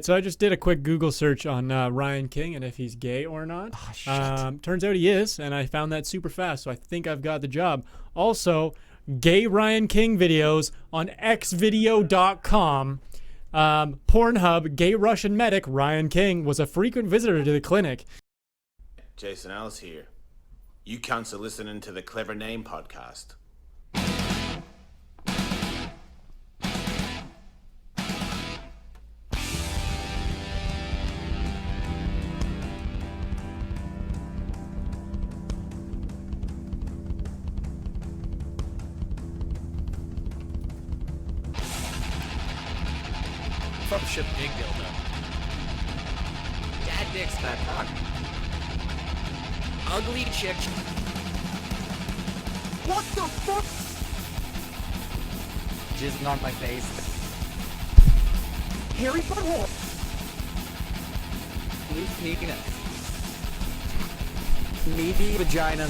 So I just did a quick Google search on Ryan King and if he's gay or not. Oh, shit. Turns out he is, and I found that super fast, so I think I've got the job. Also, gay Ryan King videos on xvideo.com. Pornhub, gay Russian medic Ryan King was a frequent visitor to the clinic. Jason Ellis here. You cunts are listening to the Clever Name Podcast. From ship big dildo. Dad dicks that cock. Ugly chick. What the fuck? Jizzing on my face. Harry Butthole. Loose penis. Meaty vagina.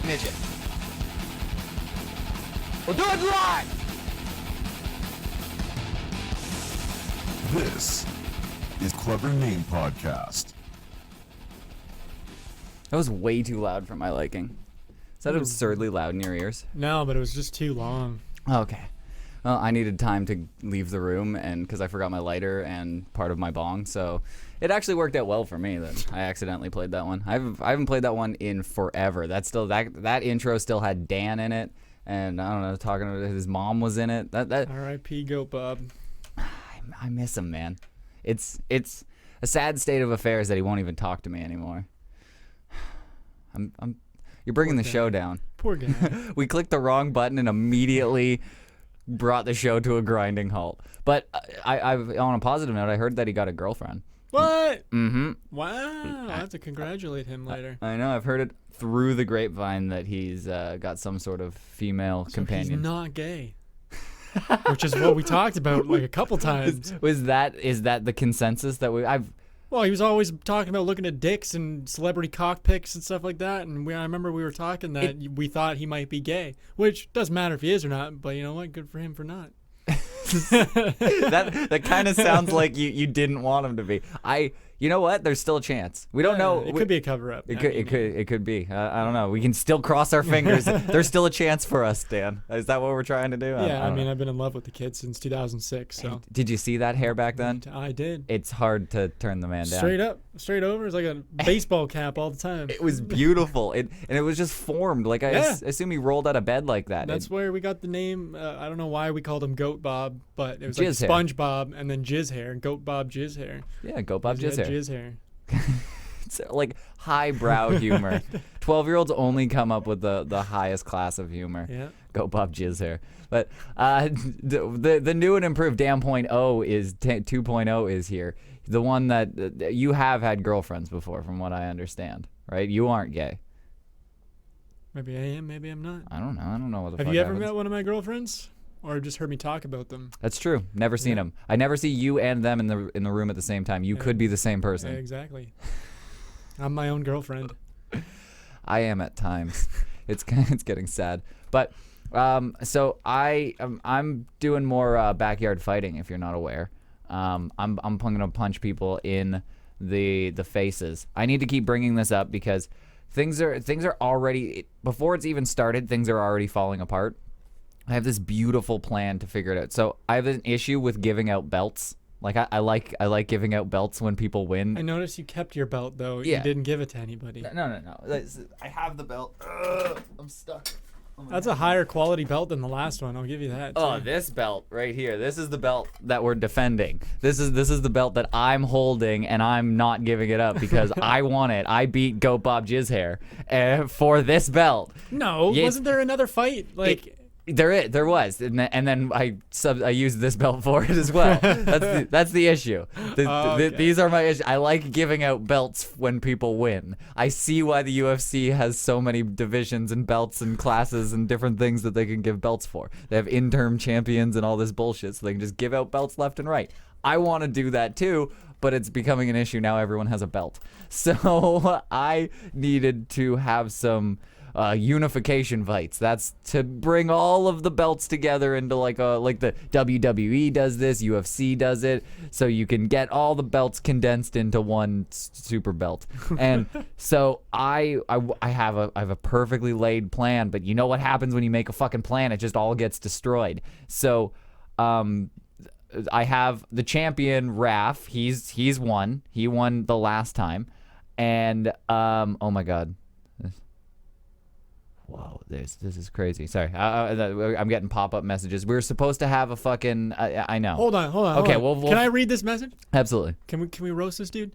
Midget. We'll do it live! This is Clever Name Podcast. That was way too loud for my liking. Is that absurdly loud in your ears? No, but it was just too long. Okay. Well, I needed time to leave the room, and because I forgot my lighter and part of my bong, so it actually worked out well for me that I accidentally played that one. I haven't played that one in forever. That intro still had Dan in it, and I don't know, talking about his mom was in it. That R.I.P. Goat Bob. I miss him, man. It's a sad state of affairs that he won't even talk to me anymore. You're bringing Poor the guy. show down. Poor guy. We clicked the wrong button and immediately brought the show to a grinding halt. But I've on a positive note, I heard that he got a girlfriend. What? Mm-hmm. Wow. I have to congratulate him later. I know. I've heard it through the grapevine that he's got some sort of female So companion. he's not gay. Which is what we talked about like a couple times. Is that the consensus that I've? Well, he was always talking about looking at dicks and celebrity cock pics and stuff like that. And I remember we were talking that we thought he might be gay, which doesn't matter if he is or not. But you know what? Good for him for not. that kind of sounds like you didn't want him to be. You know what? There's still a chance. We don't know. It could be a cover up. It could be. I don't know. We can still cross our fingers. There's still a chance for us, Dan. Is that what we're trying to do? Yeah, I mean, I've been in love with the kid since 2006. So Did you see that hair back then? I did. It's hard to turn the man down. Straight up, straight over. It's like a baseball cap all the time. It was beautiful. And it was just formed. Like I assume he rolled out of bed like that. That's where we got the name. I don't know why we called him Goat Bob, but it was like Jizz hair. SpongeBob and then Jizz hair. Goat Bob Jizz hair. Yeah, Goat Bob He had Jizz hair. Jizz hair. It's like highbrow humor. 12-year-olds only come up with the highest class of humor. Yeah. Go Bob Jizz hair. But the new and improved Dan 2.0 is here. The one that you have had girlfriends before, from what I understand, right? You aren't gay. Maybe I am. Maybe I'm not. I don't know. I don't know what the fuck Have you ever happens. met one of my girlfriends, or just heard me talk about them? That's true. Never seen them. I never see you and them in the room at the same time. You could be the same person. Exactly. I'm my own girlfriend. I am at times. It's getting sad. But so I'm doing more backyard fighting. If you're not aware, I'm gonna punch people in the faces. I need to keep bringing this up because things are already, before it's even started, things are already falling apart. I have this beautiful plan to figure it out. So I have an issue with giving out belts. Like I like giving out belts when people win. I noticed you kept your belt though. Yeah. You didn't give it to anybody. No. I have the belt. I'm stuck. That's a higher quality belt than the last one. I'll give you that. Oh, too. this belt right here. This is the belt that we're defending. This is the belt that I'm holding, and I'm not giving it up because I want it. I beat Goat Bob Jizz hair for this belt. No, Yeah, wasn't there another fight? Like There was, and then I used this belt for it as well. That's the issue. Okay. These are my issues. I like giving out belts when people win. I see why the UFC has so many divisions and belts and classes and different things that they can give belts for. They have interim champions and all this bullshit, so they can just give out belts left and right. I want to do that too, but it's becoming an issue now. Everyone has a belt, so I needed to have some unification fights. That's to bring all of the belts together into like the WWE does this, UFC does it, so you can get all the belts condensed into one super belt. And so I have a perfectly laid plan, but you know what happens when you make a fucking plan? It just all gets destroyed. So I have the champion Raph. He's won. He won the last time, and oh my god. Whoa, this is crazy. Sorry, I'm getting pop-up messages. We were supposed to have a fucking. I know. Hold on. Okay, hold on. we'll Can I read this message? Absolutely. Can we roast this dude?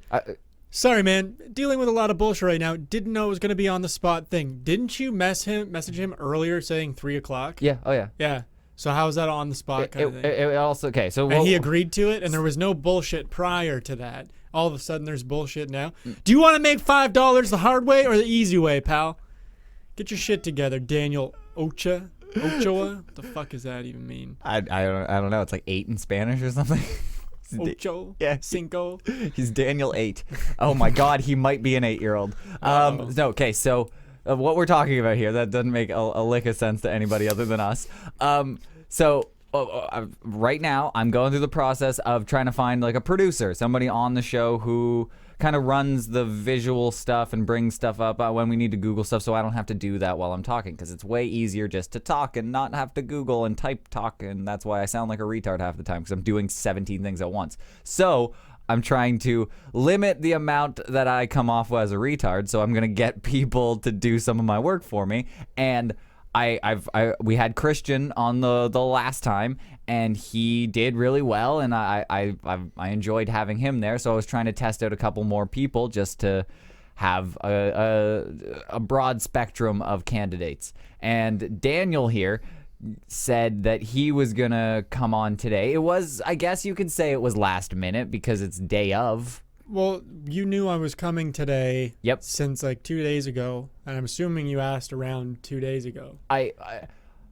Sorry, man. Dealing with a lot of bullshit right now. Didn't know it was gonna be on the spot thing. Didn't you message him earlier saying 3 o'clock? Yeah. Oh yeah. Yeah. So how's that on the spot kind of thing? It also okay. So And he agreed to it, and there was no bullshit prior to that. All of a sudden, there's bullshit now. Mm. Do you want to make $5 the hard way or the easy way, pal? Get your shit together, Daniel Ochoa. What the fuck does that even mean? I don't know. It's like 8 in Spanish or something. Ocho? Yeah. Cinco? He's Daniel 8. Oh my God, he might be an 8-year-old. No, okay, so what we're talking about here, that doesn't make a lick of sense to anybody other than us. Right now, I'm going through the process of trying to find like a producer, somebody on the show who kind of runs the visual stuff and brings stuff up when we need to Google stuff, so I don't have to do that while I'm talking, because it's way easier just to talk and not have to Google and type talk, and that's why I sound like a retard half the time, because I'm doing 17 things at once. So I'm trying to limit the amount that I come off as a retard, so I'm going to get people to do some of my work for me, and we had Christian on the last time, and he did really well, and I enjoyed having him there. So I was trying to test out a couple more people just to have a broad spectrum of candidates. And Daniel here said that he was gonna come on today. It was, I guess you could say it was last minute because it's day of. Well, you knew I was coming today. Yep. Since like 2 days ago, and I'm assuming you asked around 2 days ago. I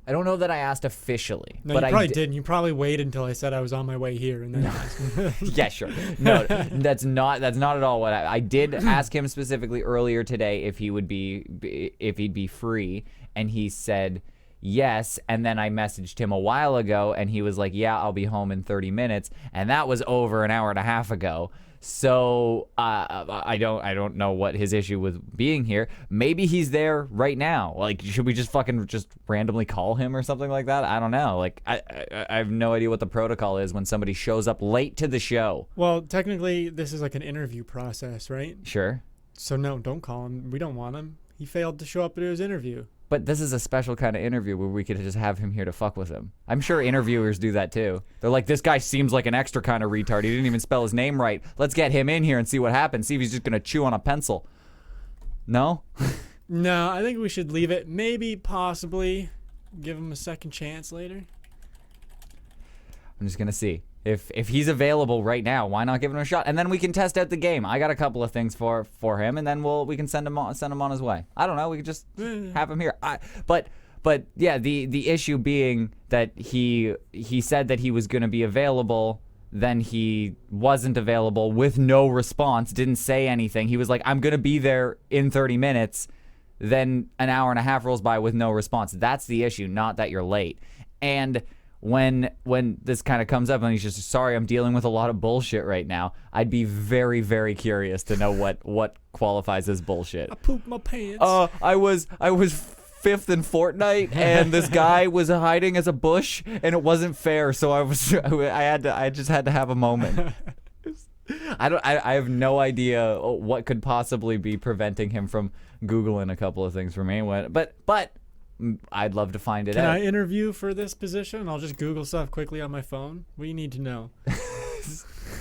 don't know that I asked officially, No, but you probably I didn't. You probably waited until I said I was on my way here, and then asked. Yeah, sure. No, that's not at all what I did ask him specifically earlier today if he'd be free, and he said yes, and then I messaged him a while ago, and he was like, yeah, I'll be home in 30 minutes, and that was over an hour and a half ago. So I don't know what his issue with being here. Maybe he's there right now. Like, should we just randomly call him or something like that? I don't know. Like, I have no idea what the protocol is when somebody shows up late to the show. Well, technically, this is like an interview process, right? Sure. So no, don't call him. We don't want him. He failed to show up to his interview. But this is a special kind of interview where we could just have him here to fuck with him. I'm sure interviewers do that too. They're like, this guy seems like an extra kind of retard. He didn't even spell his name right. Let's get him in here and see what happens. See if he's just going to chew on a pencil. No? No, I think we should leave it. Maybe, possibly, give him a second chance later. I'm just going to see. If he's available right now, why not give him a shot? And then we can test out the game. I got a couple of things for him, and then we can send him on his way. I don't know. We could just have him here. But yeah, the issue being that he said that he was going to be available, then he wasn't available with no response, didn't say anything. He was like, I'm going to be there in 30 minutes. Then an hour and a half rolls by with no response. That's the issue, not that you're late. And when this kind of comes up and he's just, sorry, I'm dealing with a lot of bullshit right now, I'd be very, very curious to know what qualifies as bullshit. I pooped my pants. I was fifth in Fortnite, and this guy was hiding as a bush, and it wasn't fair, so I just had to have a moment. I have no idea what could possibly be preventing him from Googling a couple of things for me, but I'd love to find it Can out. I interview for this position? I'll just Google stuff quickly on my phone. What do you need to know?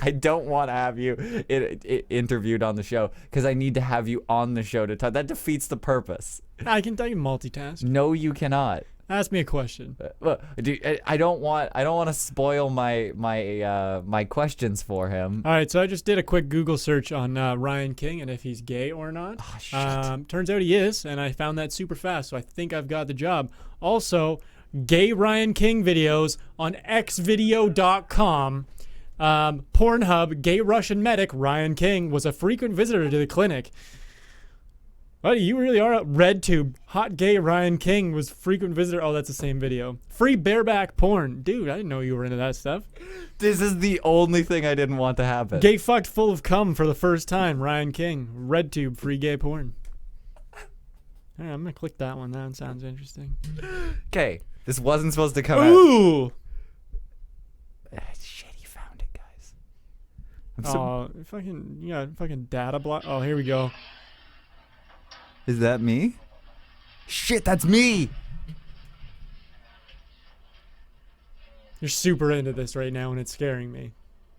I don't want to have you interviewed on the show because I need to have you on the show to talk. That defeats the purpose. I can multitask. No, you cannot. Ask me a question. Look, dude, I don't want to spoil my questions for him. All right, so I just did a quick Google search on Ryan King and if he's gay or not. Oh, shit. Turns out he is, and I found that super fast, so I think I've got the job. Also, gay Ryan King videos on xvideo.com. Pornhub, gay Russian medic Ryan King was a frequent visitor to the clinic. Buddy, you really are RedTube. Hot gay Ryan King was frequent visitor. Oh, that's the same video. Free bareback porn. Dude, I didn't know you were into that stuff. This is the only thing I didn't want to happen. Gay fucked full of cum for the first time. Ryan King. RedTube. Free gay porn. All right, I'm going to click that one. That one sounds interesting. Okay, this wasn't supposed to come out. Ooh! Shit, he found it, guys. Fucking, you got fucking data block. Oh, here we go. Is that me? Shit, that's me! You're super into this right now and it's scaring me.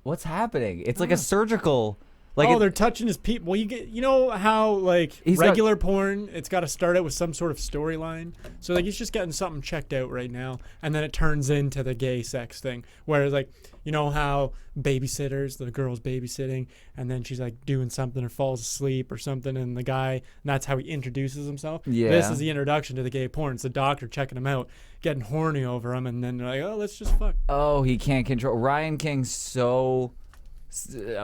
What's happening? It's like a surgical... They're touching his peep. Well, you know how like He's got- regular porn, it's got to start out with some sort of storyline. So like he's just getting something checked out right now, and then it turns into the gay sex thing. Whereas like you know how babysitters, the girl's babysitting, and then she's like doing something or falls asleep or something, and the guy, and that's how he introduces himself. Yeah. This is the introduction to the gay porn. It's the doctor checking him out, getting horny over him, and then they're like, oh, let's just fuck. Oh, he can't control... Ryan King's so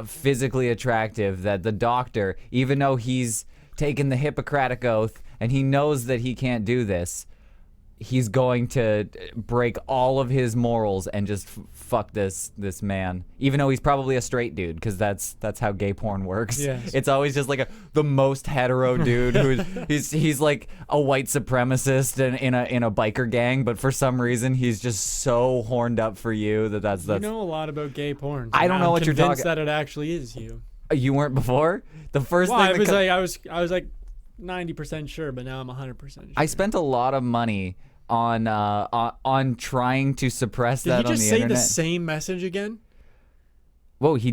physically attractive that the doctor, even though he's taken the Hippocratic Oath and he knows that he can't do this, he's going to break all of his morals and just fuck this man, even though he's probably a straight dude, because that's how gay porn works. Yes. It's always just like the most hetero dude he's like a white supremacist and in a biker gang, but for some reason he's just so horned up for you that's You know a lot about gay porn. I don't know what you're convinced talking- that it actually is you. You weren't before? The first Well, thing I was like 90% sure, but now I'm 100% sure. I spent a lot of money on trying to suppress Did that he on just the say internet. the same message again? Whoa, he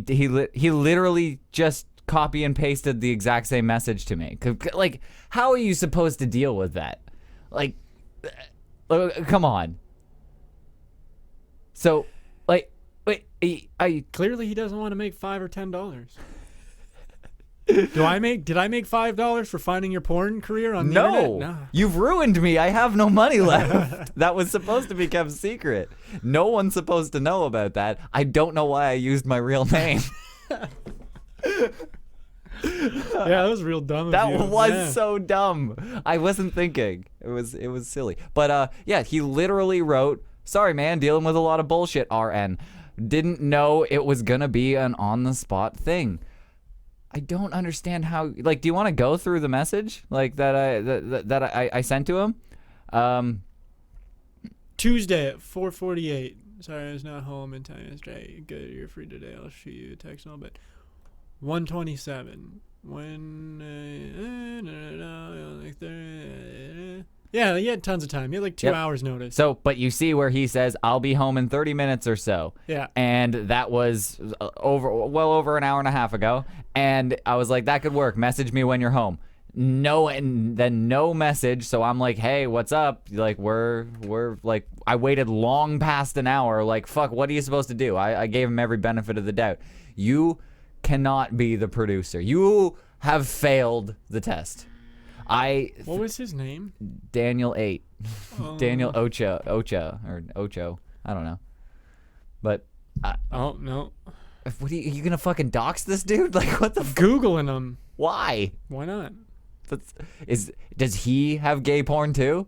literally just copy and pasted the exact same message to me. Like, how are you supposed to deal with that? Like, come on. So, like, wait, Clearly, he doesn't want to make $5 or $10. Did I make $5 for finding your porn career on the no, internet? No. you've ruined me. I have no money left. That was supposed to be kept secret. No one's supposed to know about that. I don't know why I used my real name. Yeah, that was real dumb of That you. was Yeah. so dumb. I wasn't thinking. It was silly. But yeah, he literally wrote, "Sorry, man, dealing with a lot of bullshit." RN. Didn't know it was gonna be an on-the-spot thing. I don't understand how. Like, do you want to go through the message like that I sent to him? Tuesday at 4:48. Sorry, I was not home in time yesterday. Good, you're free today. I'll shoot you a text in a little bit. 1:27. Yeah, he had tons of time. He had like 2 Yep. hours notice. So, but you see where he says, "I'll be home in 30 minutes or so." Yeah. And that was well over an hour and a half ago. And I was like, that could work. Message me when you're home. No, and then no message. So I'm like, hey, what's up? Like, we're like, I waited long past an hour. Like, fuck, what are you supposed to do? I gave him every benefit of the doubt. You cannot be the producer. You have failed the test. What was his name? Daniel 8. Daniel Ocha, or Ocho. I don't know. But Oh, no. what are you gonna fucking dox this dude? Like, what the Googling him. why? Why not? Does he have gay porn too?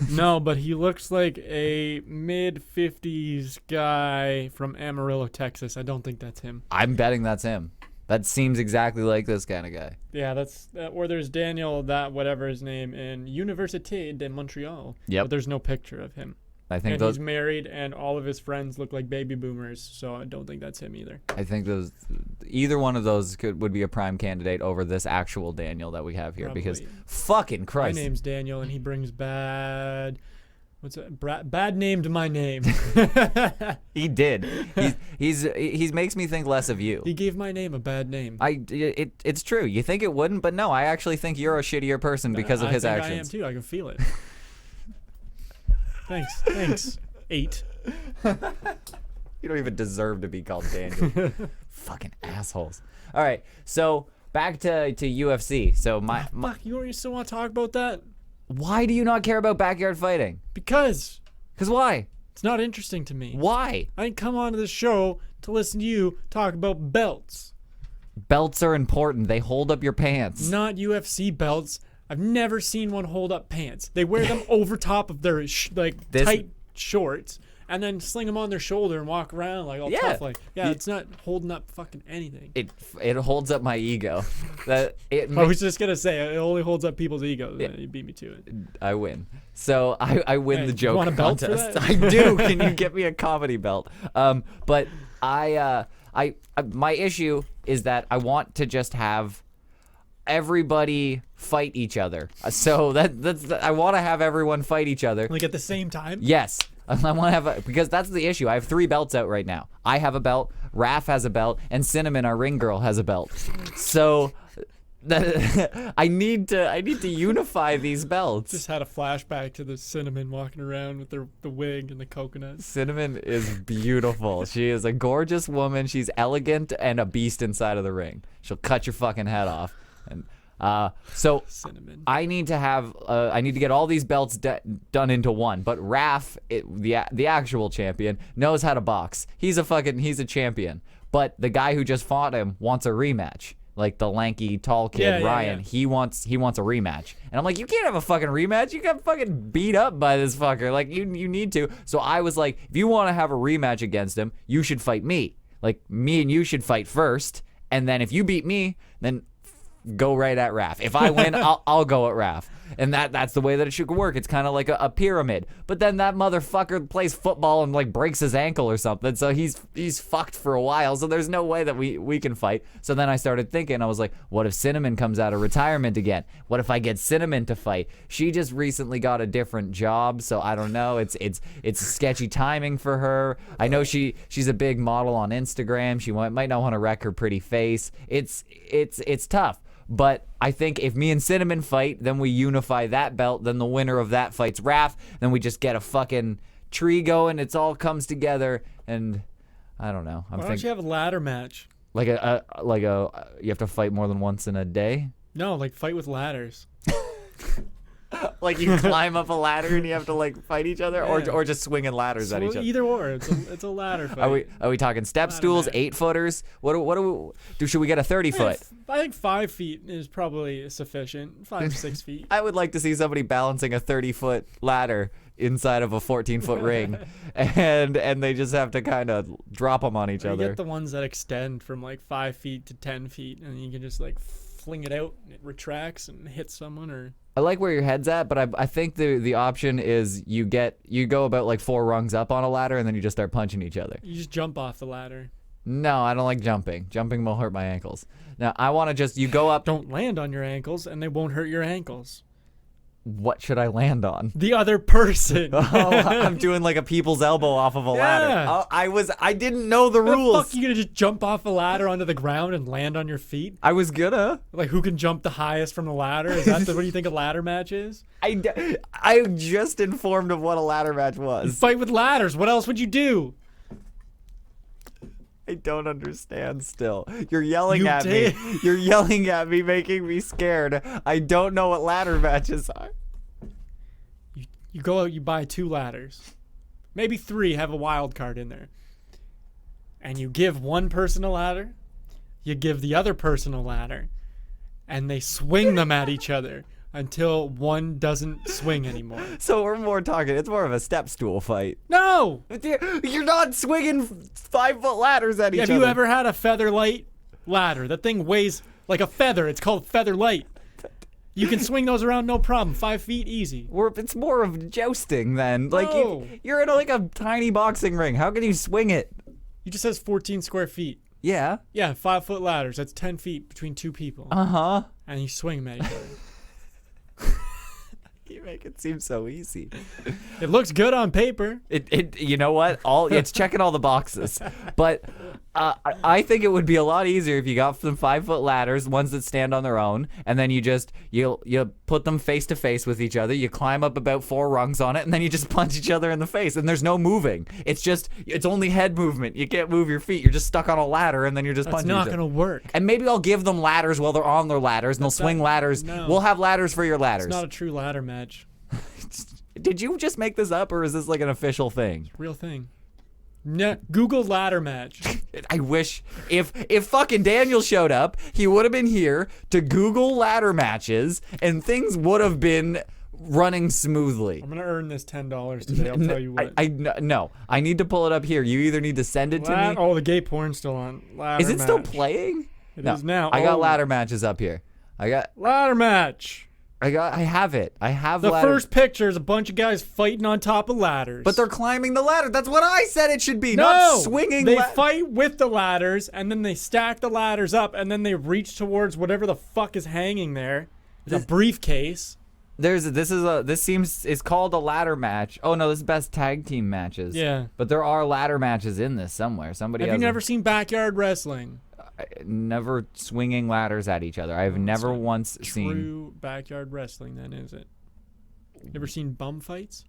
No, but he looks like a mid-50s guy from Amarillo, Texas. I don't think that's him. I'm betting that's him. That seems exactly like this kind of guy. Yeah, that's or there's Daniel, that whatever his name, in Université de Montreal. Yep. But there's no picture of him. I think And those. he's married, and all of his friends look like baby boomers, so I don't think that's him either. I think those. Either one of those would be a prime candidate over this actual Daniel that we have here, because Probably. fucking My Christ. name's Daniel, and he brings bad. What's that? Bad name to my name. He did. He makes me think less of you. He gave my name a bad name. It's true. You think it wouldn't, but no. I actually think you're a shittier person because of his I think actions. I am too. I can feel it. Thanks. 8. You don't even deserve to be called Daniel. Fucking assholes. All right, so back to UFC. So Fuck, you still want to talk about that? why do you not care about backyard fighting? Because Because why? it's not interesting to me. Why? I didn't come onto this show to listen to you talk about belts. Belts are important. They hold up your pants. Not UFC belts. I've never seen one hold up pants. They wear them over top of their tight shorts, and then sling them on their shoulder and walk around like all tough. Like, it's not holding up fucking anything. It holds up my ego. I I was just gonna say it only holds up people's egos. Yeah. You beat me to it. I win. So I win the joke you want a belt for contest. that? I do. Can you get me a comedy belt? But I my issue is that I want to just have everybody fight each other. So I want to have everyone fight each other. Like at the same time? Yes. I want to have because that's the issue. I have 3 belts out right now. I have a belt, Raph has a belt, and Cinnamon, our ring girl, has a belt. So I need to unify these belts. Just had a flashback to the Cinnamon walking around with the wig and the coconuts. Cinnamon is beautiful. She is a gorgeous woman. She's elegant and a beast inside of the ring. She'll cut your fucking head off. And so Cinnamon. I need to get all these belts done into one. But Raph, the actual champion, knows how to box. He's a champion. But the guy who just fought him wants a rematch. Like the lanky, tall kid, Ryan. He wants a rematch. And I'm like, you can't have a fucking rematch. You got fucking beat up by this fucker. Like, you need to. So I was like, if you want to have a rematch against him, you should fight me. Like, me and you should fight first. And then if you beat me, then go right at Raph. If I win, I'll go at Raph. And that's the way that it should work. It's kind of like a pyramid. But then that motherfucker plays football and like breaks his ankle or something. So he's fucked for a while. So there's no way that we can fight. So then I started thinking, I was like, what if Cinnamon comes out of retirement again? What if I get Cinnamon to fight? She just recently got a different job, so I don't know. It's sketchy timing for her. I know she's a big model on Instagram. She might not want to wreck her pretty face. It's tough. But I think if me and Cinnamon fight, then we unify that belt. Then the winner of that fights Raph. Then we just get a fucking tree going. It all comes together. And I don't know. Why don't you have a ladder match? Like you have to fight more than once in a day? No, like fight with ladders. Like you climb up a ladder and you have to like fight each other, Yeah. or just swinging ladders at each other. Either or, it's a ladder fight. Are we talking step stools, match. 8-footers? What do we? Should we get a 30-foot? I think 5 feet is probably sufficient. 5 to 6 feet. I would like to see somebody balancing a 30-foot ladder inside of a 14-foot ring, and they just have to kind of drop them on each You other. get the ones that extend from like 5 feet to 10 feet, and you can just like fling it out, and it retracts and hits someone. Or I like where your head's at, but I think the option is you go about like 4 rungs up on a ladder, and then you just start punching each other. you just jump off the ladder. No, I don't like jumping. Jumping will hurt my ankles. Now, I want to just, you go up. Don't land on your ankles, and they won't hurt your ankles. What should I land on? The other person. Oh, I'm doing like a people's elbow off of a ladder. Yeah. Oh, I didn't know the The rules. fuck, you gonna just jump off a ladder onto the ground and land on your feet? I was gonna. Like, who can jump the highest from the ladder? Is that what you think a ladder match is? I just informed of what a ladder match was. Fight with ladders. What else would you do? I don't understand still. You're yelling You at did. me. You're yelling at me, making me scared. I don't know what ladder matches are. You go out, you buy 2 ladders. Maybe 3, have a wild card in there. And you give one person a ladder, you give the other person a ladder, and they swing them at each other until one doesn't swing anymore. So we're more talking. It's more of a step stool fight. No! You're not swinging 5-foot ladders at each Have other. you ever had a feather light ladder? That thing weighs like a feather. It's called feather light. You can swing those around no problem. 5 feet easy. It's more of jousting then. Like No. you're in like a tiny boxing ring. How can you swing it? You just says 14 square feet. Yeah. Yeah, 5-foot ladders. That's 10 feet between 2 people. Uh-huh. And you swing them at each other. You make it seem so easy. It looks good on paper. It you know what? It's checking all the boxes. But I think it would be a lot easier if you got some 5-foot ladders, ones that stand on their own, and then you put them face to face with each other. You climb up about 4 rungs on it, and then you just punch each other in the face. And there's no moving. It's only head movement. You can't move your feet. You're just stuck on a ladder, and then you're just That's punching not each other. going to work. And maybe I'll give them ladders while they're on their ladders, and they'll swing ladders. no. We'll have ladders for your ladders. It's not a true ladder match. Did you just make this up, or is this like an official thing? Real thing. Google ladder match. I wish if fucking Daniel showed up, he would have been here to Google ladder matches, and things would have been running smoothly. I'm gonna earn this $10 today. I'll tell you what. No, I need to pull it up here. You either need to send it to me. Oh, the gay porn's still on. Ladder Is it still match. playing? It No, is now. I got Oh. ladder matches up here. I Ladder match. have it. I have The ladder. first picture is a bunch of guys fighting on top of ladders. But they're climbing the ladder. That's what I said it should be. no, Not swinging. They fight with the ladders, and then they stack the ladders up, and then they reach towards whatever the fuck is hanging there. The briefcase. It's called a ladder match. Oh no, this is best tag team matches. Yeah. But there are ladder matches in this somewhere. Somebody Have you has never seen backyard wrestling? never swinging ladders at each other. I've never not once seen. True backyard wrestling, then, is it? Never seen bum fights?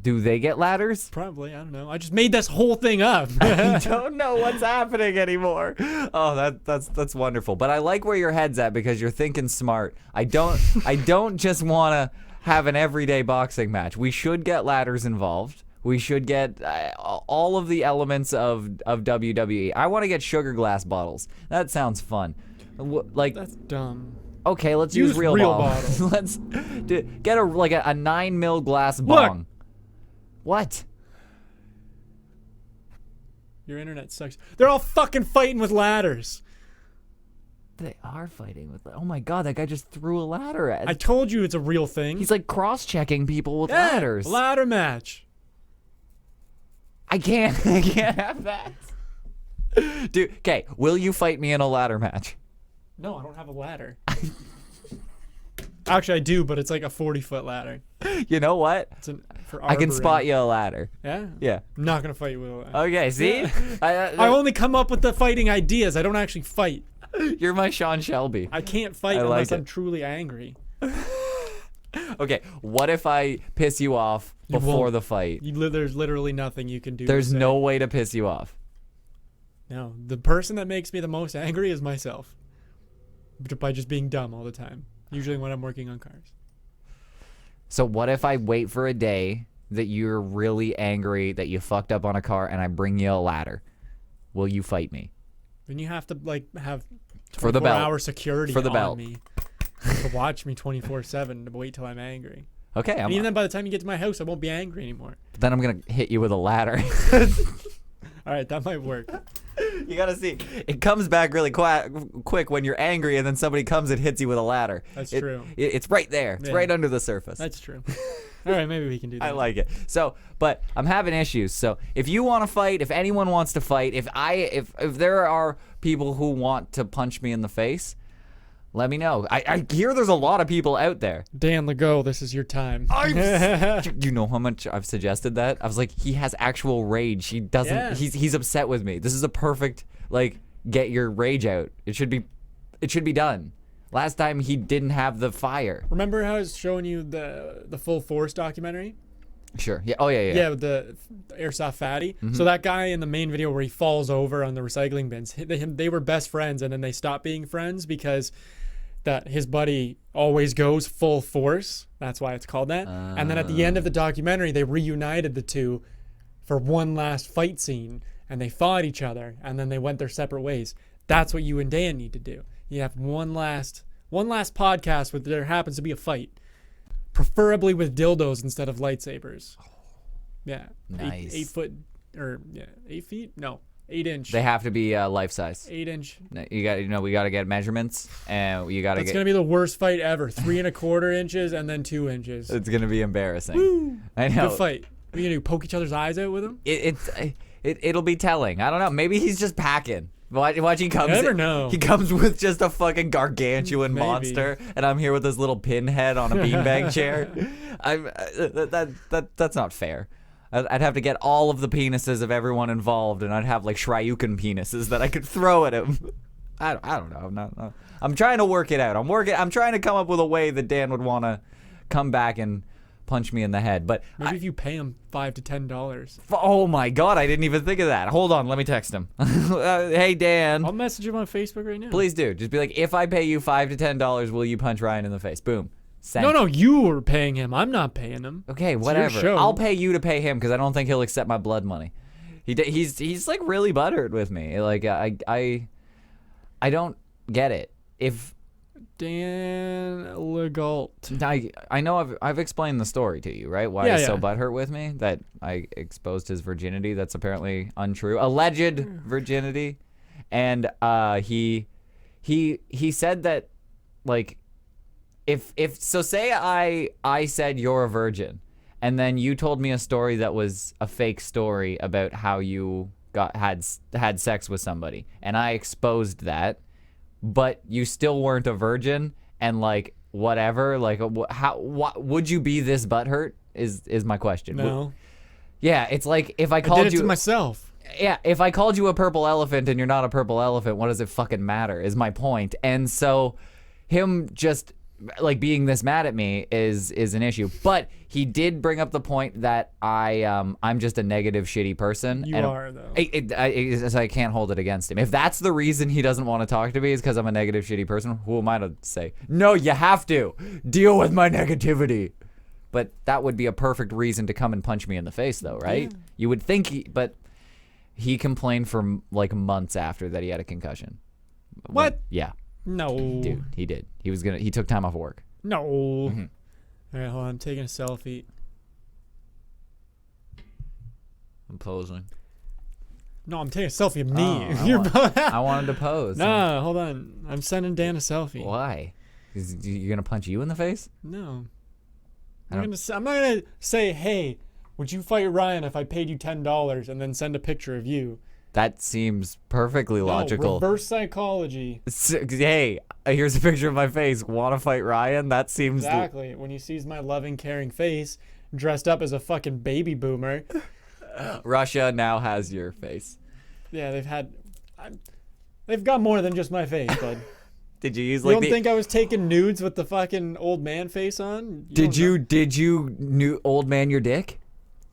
Do they get ladders? Probably. I don't know. I just made this whole thing up. I don't know what's happening anymore. Oh, that's wonderful. But I like where your head's at because you're thinking smart. I don't just want to have an everyday boxing match. We should get ladders involved. We should get all of the elements of WWE. I want to get sugar glass bottles. That sounds fun. Like, That's dumb. okay, let's Use use real real bottles. Let's get a 9 mil glass Look. bong. What? Your internet sucks. They're all fucking fighting with ladders. They are fighting with. Oh my god, that guy just threw a ladder at. I told you it's a real thing. He's like cross-checking people with Yeah, ladders. Ladder match. I can't have that. Dude, okay, will you fight me in a ladder match? No, I don't have a ladder. Actually, I do, but it's like a 40-foot ladder. You know what? It's for I can arboring. spot you a ladder. Yeah? Yeah. I'm not going to fight you with a ladder. Okay, see? I only come up with the fighting ideas. I don't actually fight. You're my Sean Shelby. I can't fight I like unless it. I'm truly angry. Okay, what if I piss you off You before won't. the fight? There's literally nothing you can do. There's to no way to piss you off. No, the person that makes me the most angry is myself. By just being dumb all the time. Usually when I'm working on cars. So what if I wait for a day that you're really angry that you fucked up on a car and I bring you a ladder? Will you fight me? Then you have to have For the belt. 24-hour security For the on belt. me to watch me 24/7 to wait till I'm angry. Okay, And even then, by the time you get to my house, I won't be angry anymore. then I'm going to hit you with a ladder. All right, that might work. You gotta see. It comes back really quick when you're angry, and then somebody comes and hits you with a ladder. That's true. It's right there. It's Yeah. right under the surface. That's true. All right, maybe we can do that. I like it. So, but I'm having issues. So, if you want to fight, if anyone wants to fight, if there are people who want to punch me in the face, let me know. I hear there's a lot of people out there. Dan Legault, this is your time. You know how much I've suggested that? I was like, he has actual rage. He doesn't. Yeah. He's upset with me. This is a perfect get your rage out. It should be done. Last time he didn't have the fire. Remember how I was showing you the Full Force documentary? Sure. Yeah. Oh yeah. Yeah, with the airsoft fatty. Mm-hmm. So that guy in the main video where he falls over on the recycling bins, they were best friends, and then they stopped being friends because that his buddy always goes full force. That's why it's called that. And then at the end of the documentary, they reunited the two for one last fight scene, and they fought each other, and then they went their separate ways. That's what you and Dan need to do. You have one last podcast where there happens to be a fight, preferably with dildos instead of lightsabers. Yeah. Nice. 8 foot, or 8 feet? No, 8 inch. They have to be life size. 8 inch. We got to get measurements, and you got to It's get. gonna be the worst fight ever. 3 1/4 inches and then 2 inches. It's gonna be embarrassing. I know. Good fight. What are you gonna do? Poke each other's eyes out with them? It'll be telling. I don't know. Maybe he's just packing. Watch, he comes. You never in- know. He comes with just a fucking gargantuan Maybe. monster, and I'm here with this little pinhead on a beanbag chair. That's not fair. I'd have to get all of the penises of everyone involved, and I'd have Shryukin penises that I could throw at him. I don't know. I'm trying to work it out. I'm trying to come up with a way that Dan would want to come back and punch me in the head. But Maybe if you pay him $5 to $10. oh my god, I didn't even think of that. Hold on, let me text him. Hey Dan, I'll message him on Facebook right now. please do. Just be like, if I pay you $5 to $10, will you punch Ryan in the face? Boom. Send. No, you were paying him. I'm not paying him. Okay, your whatever. show. I'll pay you to pay him because I don't think he'll accept my blood money. He's like really butthurt with me. Like I don't get it. If Dan Legault. I know I've explained the story to you, right? Why Yeah, he's so yeah. butthurt with me, that I exposed his virginity. That's apparently untrue, alleged virginity, and he said that, like, if so, say I said you're a virgin, and then you told me a story that was a fake story about how you had sex with somebody, and I exposed that, but you still weren't a virgin, and like whatever, like what would you be this butthurt? Is my question. No. Yeah, it's like if I I called did it you to myself. yeah, if I called you a purple elephant and you're not a purple elephant, what does it fucking matter? Is my point. And so him just like being this mad at me is an issue. But he did bring up the point that I'm just a negative, shitty person. You and are, though. I can't hold it against him. If that's the reason he doesn't want to talk to me is because I'm a negative, shitty person, who am I to say, no, you have to deal with my negativity? But that would be a perfect reason to come and punch me in the face, though, right? You would think, but he complained for like months after that he had a concussion. What? Yeah, No. dude, he did. He took time off work. No. Mm-hmm. All right, hold on. I'm taking a selfie. I'm posing. No, I'm taking a selfie of me. Oh, You're I wanted to pose. No, hold on. I'm sending Dan a selfie. Why? Is you gonna punch you in the face? No. I don't- I'm not gonna say, hey, would you fight Ryan if I paid you $10 and then send a picture of you? That seems perfectly logical. No, reverse psychology. Hey, here's a picture of my face. Want to fight Ryan? That seems Exactly. When he sees my loving, caring face dressed up as a fucking baby boomer. Russia now has your face. Yeah, they've got more than just my face, bud. Did you use You like don't the? think I was taking nudes with the fucking old man face on? Did you new old man your dick?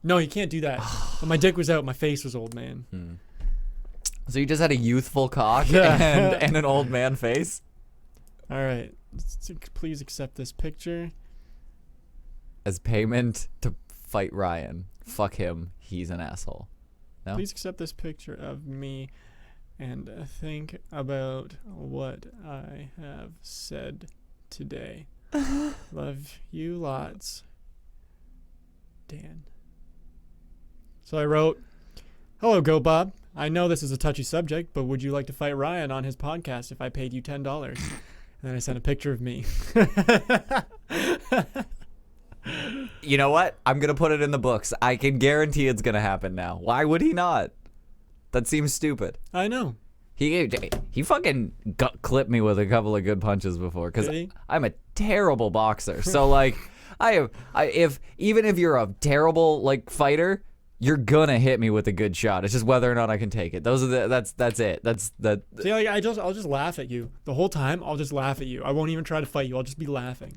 No, you can't do that. When my dick was out, my face was old man. So you just had a youthful cock Yeah. and an old man face? All right. Please accept this picture. As payment to fight Ryan. Fuck him. He's an asshole. No? Please accept this picture of me and think about what I have said today. Love you lots. Dan. So I wrote, hello, Go Bob. I know this is a touchy subject, but would you like to fight Ryan on his podcast if I paid you $10? And then I sent a picture of me. You know what? I'm going to put it in the books. I can guarantee it's going to happen now. Why would he not? That seems stupid. I know. He fucking gut clipped me with a couple of good punches before because Did he? I'm a terrible boxer. So like even if you're a terrible like fighter, you're gonna hit me with a good shot. It's just whether or not I can take it. That's it. That's that. See, like, I'll just laugh at you the whole time. I'll just laugh at you. I won't even try to fight you. I'll just be laughing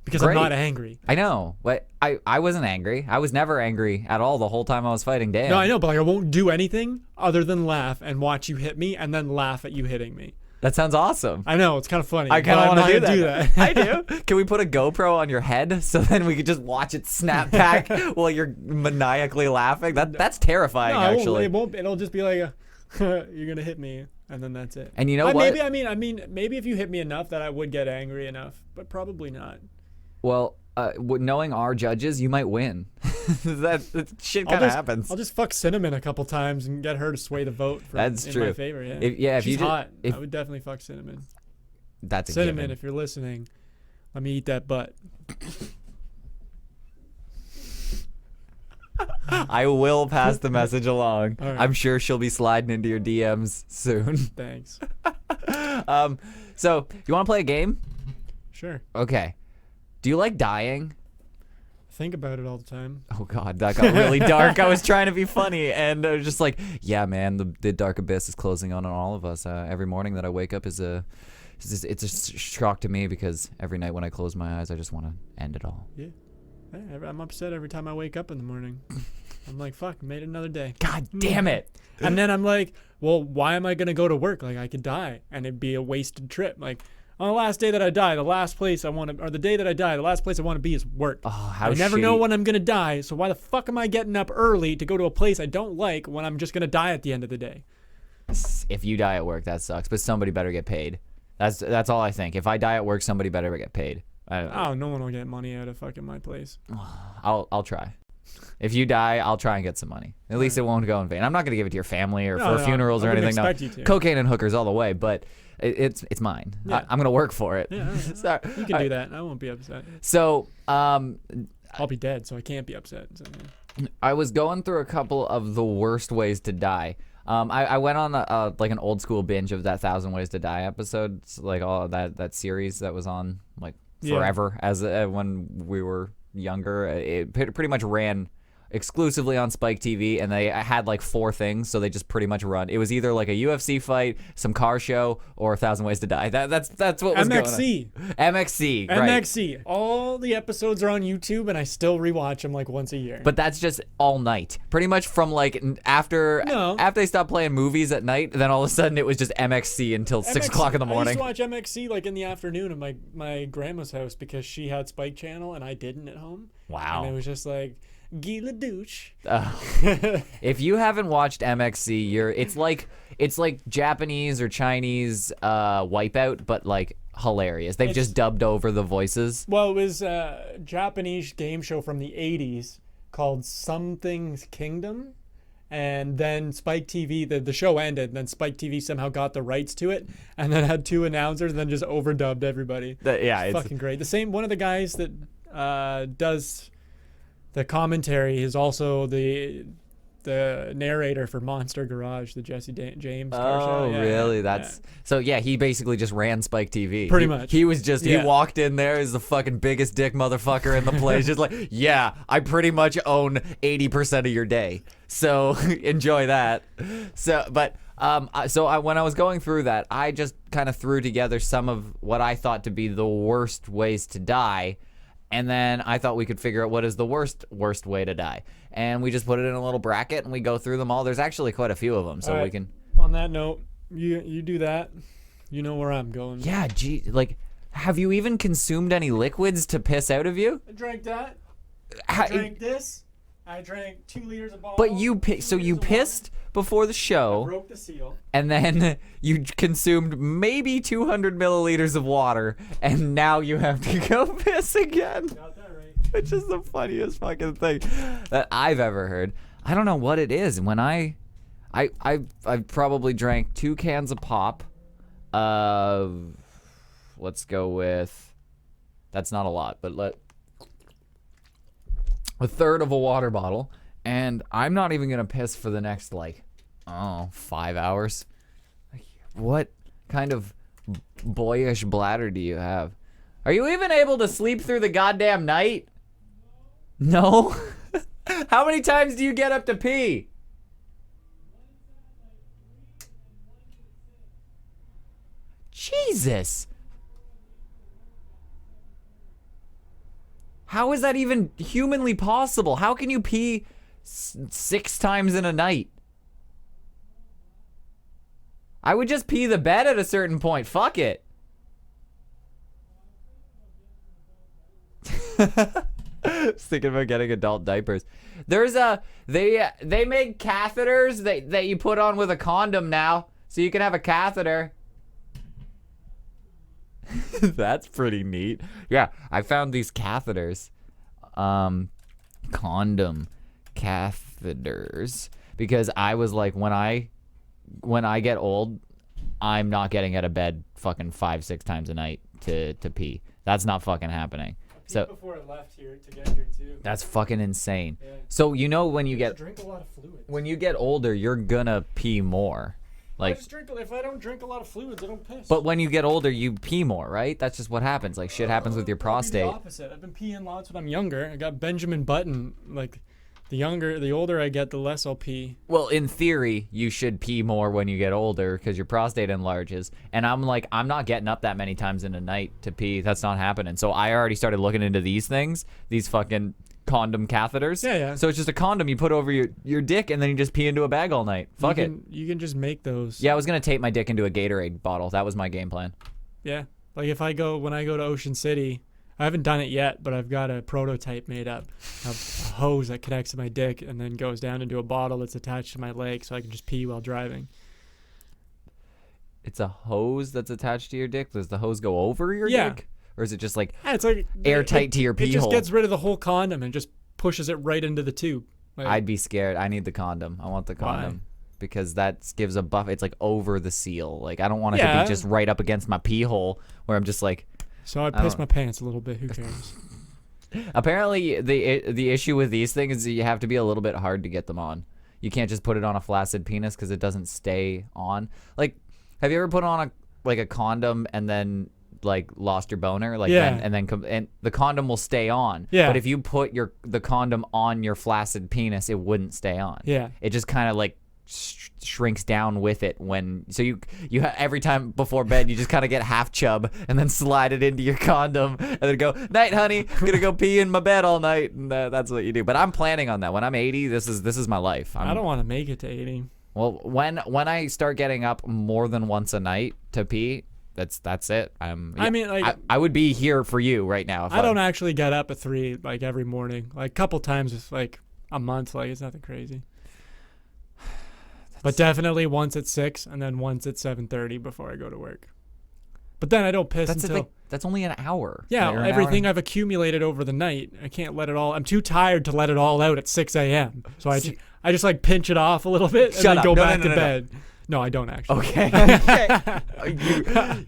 because Great. I'm not angry. I know, but I wasn't angry. I was never angry at all the whole time I was fighting Dan. No, I know, but like I won't do anything other than laugh and watch you hit me, and then laugh at you hitting me. That sounds awesome. I know it's kind of funny. I kind of but I'm want to not do gonna that. that. I do. Can we put a GoPro on your head so then we could just watch it snap back while you're maniacally laughing? That's terrifying, No, actually. it won't. It'll just be like, you're gonna hit me, and then that's it. And you know what? Maybe if you hit me enough that I would get angry enough, but probably not. Well, knowing our judges, you might win. that shit kind of happens. I'll just fuck Cinnamon a couple times and get her to sway the vote. That's in true. my favor, yeah. If She's you just, hot. if I would definitely fuck Cinnamon. that's a Cinnamon, given. if you're listening, let me eat that butt. I will pass the message along. All right. I'm sure she'll be sliding into your DMs soon. Thanks. So you want to play a game? Sure. Okay. Do you like dying? Think about it all the time. Oh God, that got really dark. I was trying to be funny, and I was just like, yeah, man, the dark abyss is closing on all of us. Every morning that I wake up it's a shock to me because every night when I close my eyes, I just want to end it all. Yeah. I'm upset every time I wake up in the morning. I'm like, fuck, made it another day. God damn it! And then I'm like, well, why am I going to go to work? Like, I could die, and it'd be a wasted trip. Like, On the last day that I die, the last place I want to, or the day that I die, the last place I want to be is work. Oh, how I never know shitty. when I'm gonna die, so why the fuck am I getting up early to go to a place I don't like when I'm just gonna die at the end of the day? If you die at work, that sucks. But somebody better get paid. That's all I think. If I die at work, somebody better get paid. Oh, no one will get money out of fucking my place. I'll try. If you die, I'll try and get some money. At least it won't go in vain. I'm not gonna give it to your family or No, for funerals I or wouldn't anything. No, expect you to. cocaine and hookers all the way. But it's mine. Yeah. I'm gonna work for it. Yeah, Sorry. you can do that. I won't be upset. So I'll be dead, so I can't be upset. So, yeah. I was going through a couple of the worst ways to die. I went on like an old school binge of that 1,000 Ways to Die episodes, like all that series that was on like Yeah. forever as when we were younger. It pretty much ran exclusively on Spike TV, and they had like 4 things, so they just pretty much run. It was either like a UFC fight, some car show, or 1,000 Ways to Die. That's what was MXC. going on. MXC, right? MXC. All the episodes are on YouTube, and I still rewatch them like once a year. But that's just all night. Pretty much from like after No. they stopped playing movies at night, then all of a sudden it was just MXC until 6 o'clock in the morning. I used to watch MXC like in the afternoon at my grandma's house because she had Spike Channel and I didn't at home. Wow. And it was just like Guy Ledouche. If you haven't watched MXC, it's like Japanese or Chinese Wipeout, but like hilarious. They've just dubbed over the voices. Well, it was a Japanese game show from the 80s called Something's Kingdom. And then Spike TV, the show ended, and then Spike TV somehow got the rights to it, and then had 2 announcers, and then just overdubbed everybody. It's Fucking great. The same, one of the guys that does the commentary is also the narrator for Monster Garage, the Jesse James car show. Oh, Yeah, really? yeah. That's so. Yeah, he basically just ran Spike TV. Pretty He- much. He was just. Yeah. He walked in there as the fucking biggest dick motherfucker in the place, just like, yeah, I pretty much own 80% of your day. So enjoy that. So, but when I was going through that, I just kind of threw together some of what I thought to be the worst ways to die. And then I thought we could figure out what is the worst way to die. And we just put it in a little bracket and we go through them all. There's actually quite a few of them, so All we right. can. On that note, you do that. You know where I'm going. Yeah, gee, like, have you even consumed any liquids to piss out of you? I drank that. Ha- I drank this. I drank 2 liters of bottle. but you pissed before the I show, broke the seal. and then you consumed maybe 200 milliliters of water, and now you have to go piss again. Got that right. Which is the funniest fucking thing that I've ever heard. I don't know what it is. When I've probably drank 2 cans of pop. Let's go with, that's not a lot, but a third of a water bottle, and I'm not even gonna piss for the next 5 hours. Like, what kind of boyish bladder do you have? Are you even able to sleep through the goddamn night? No? How many times do you get up to pee? Jesus. How is that even humanly possible? How can you pee 6 times in a night? I would just pee the bed at a certain point. Fuck it. I was thinking about getting adult diapers. There's they make catheters that you put on with a condom now, so you can have a catheter. That's pretty neat. Yeah, I found these catheters. Condom catheters, because I was like, when I get old, I'm not getting out of bed fucking 5-6 times a night to pee. That's not fucking happening. So before I left here to get here too. that's fucking insane. Yeah. So you know when you get Drink a lot of fluids. when you get older, you're gonna pee more. Like, If I don't drink a lot of fluids, I don't piss. but when you get older, you pee more, right? That's just what happens. Like, shit happens with your Probably prostate. The opposite. I've been peeing lots when I'm younger. I got Benjamin Button. Like, the older I get, the less I'll pee. Well, in theory, you should pee more when you get older because your prostate enlarges. And I'm like, I'm not getting up that many times in a night to pee. That's not happening. So I already started looking into these things, these fucking condom catheters. Yeah, yeah. So it's just a condom you put over your dick and then you just pee into a bag all night. Fuck it. You can just make those. Yeah, I was going to tape my dick into a Gatorade bottle. That was my game plan. Yeah. Like when I go to Ocean City, I haven't done it yet, but I've got a prototype made up of a hose that connects to my dick and then goes down into a bottle that's attached to my leg so I can just pee while driving. It's a hose that's attached to your dick. Does the hose go over your Yeah. dick, or is it just like Yeah, it's like airtight to your pee It just hole? gets rid of the whole condom and just pushes it right into the tube. Like, I'd be scared. I need the condom. I want the Why? condom because that gives a buff. It's like over the seal. Like I don't want it to Yeah. be just right up against my pee hole where I'm just like. so I I piss don't- my pants a little bit. Who cares? Apparently, the issue with these things is that you have to be a little bit hard to get them on. You can't just put it on a flaccid penis because it doesn't stay on. Like, have you ever put on a condom and then like lost your boner? Like, Yeah. and the condom will stay on. Yeah. But if you put the condom on your flaccid penis, it wouldn't stay on. Yeah. It just kind of like shrinks down with it so you every time before bed you just kind of get half chub and then slide it into your condom and then go, night honey, I'm gonna go pee in my bed all night, and that's what you do. But I'm planning on that. When I'm 80, this is my life. I don't want to make it to 80. Well, when I start getting up more than once a night to pee, that's it. I mean, like, I would be here for you right now if I don't actually get up at 3 like every morning. Like a couple times, it's like a month. Like it's nothing crazy. But definitely once at 6 and then once at 7:30 before I go to work. But then I don't piss That's the until thing. That's only an hour. yeah, Or an hour everything and- I've accumulated over the night. I can't let it all. I'm too tired to let it all out at 6 a.m. So I just like pinch it off a little bit and Shut then up. go No, back no, to no, no. bed. No, I don't actually. Okay.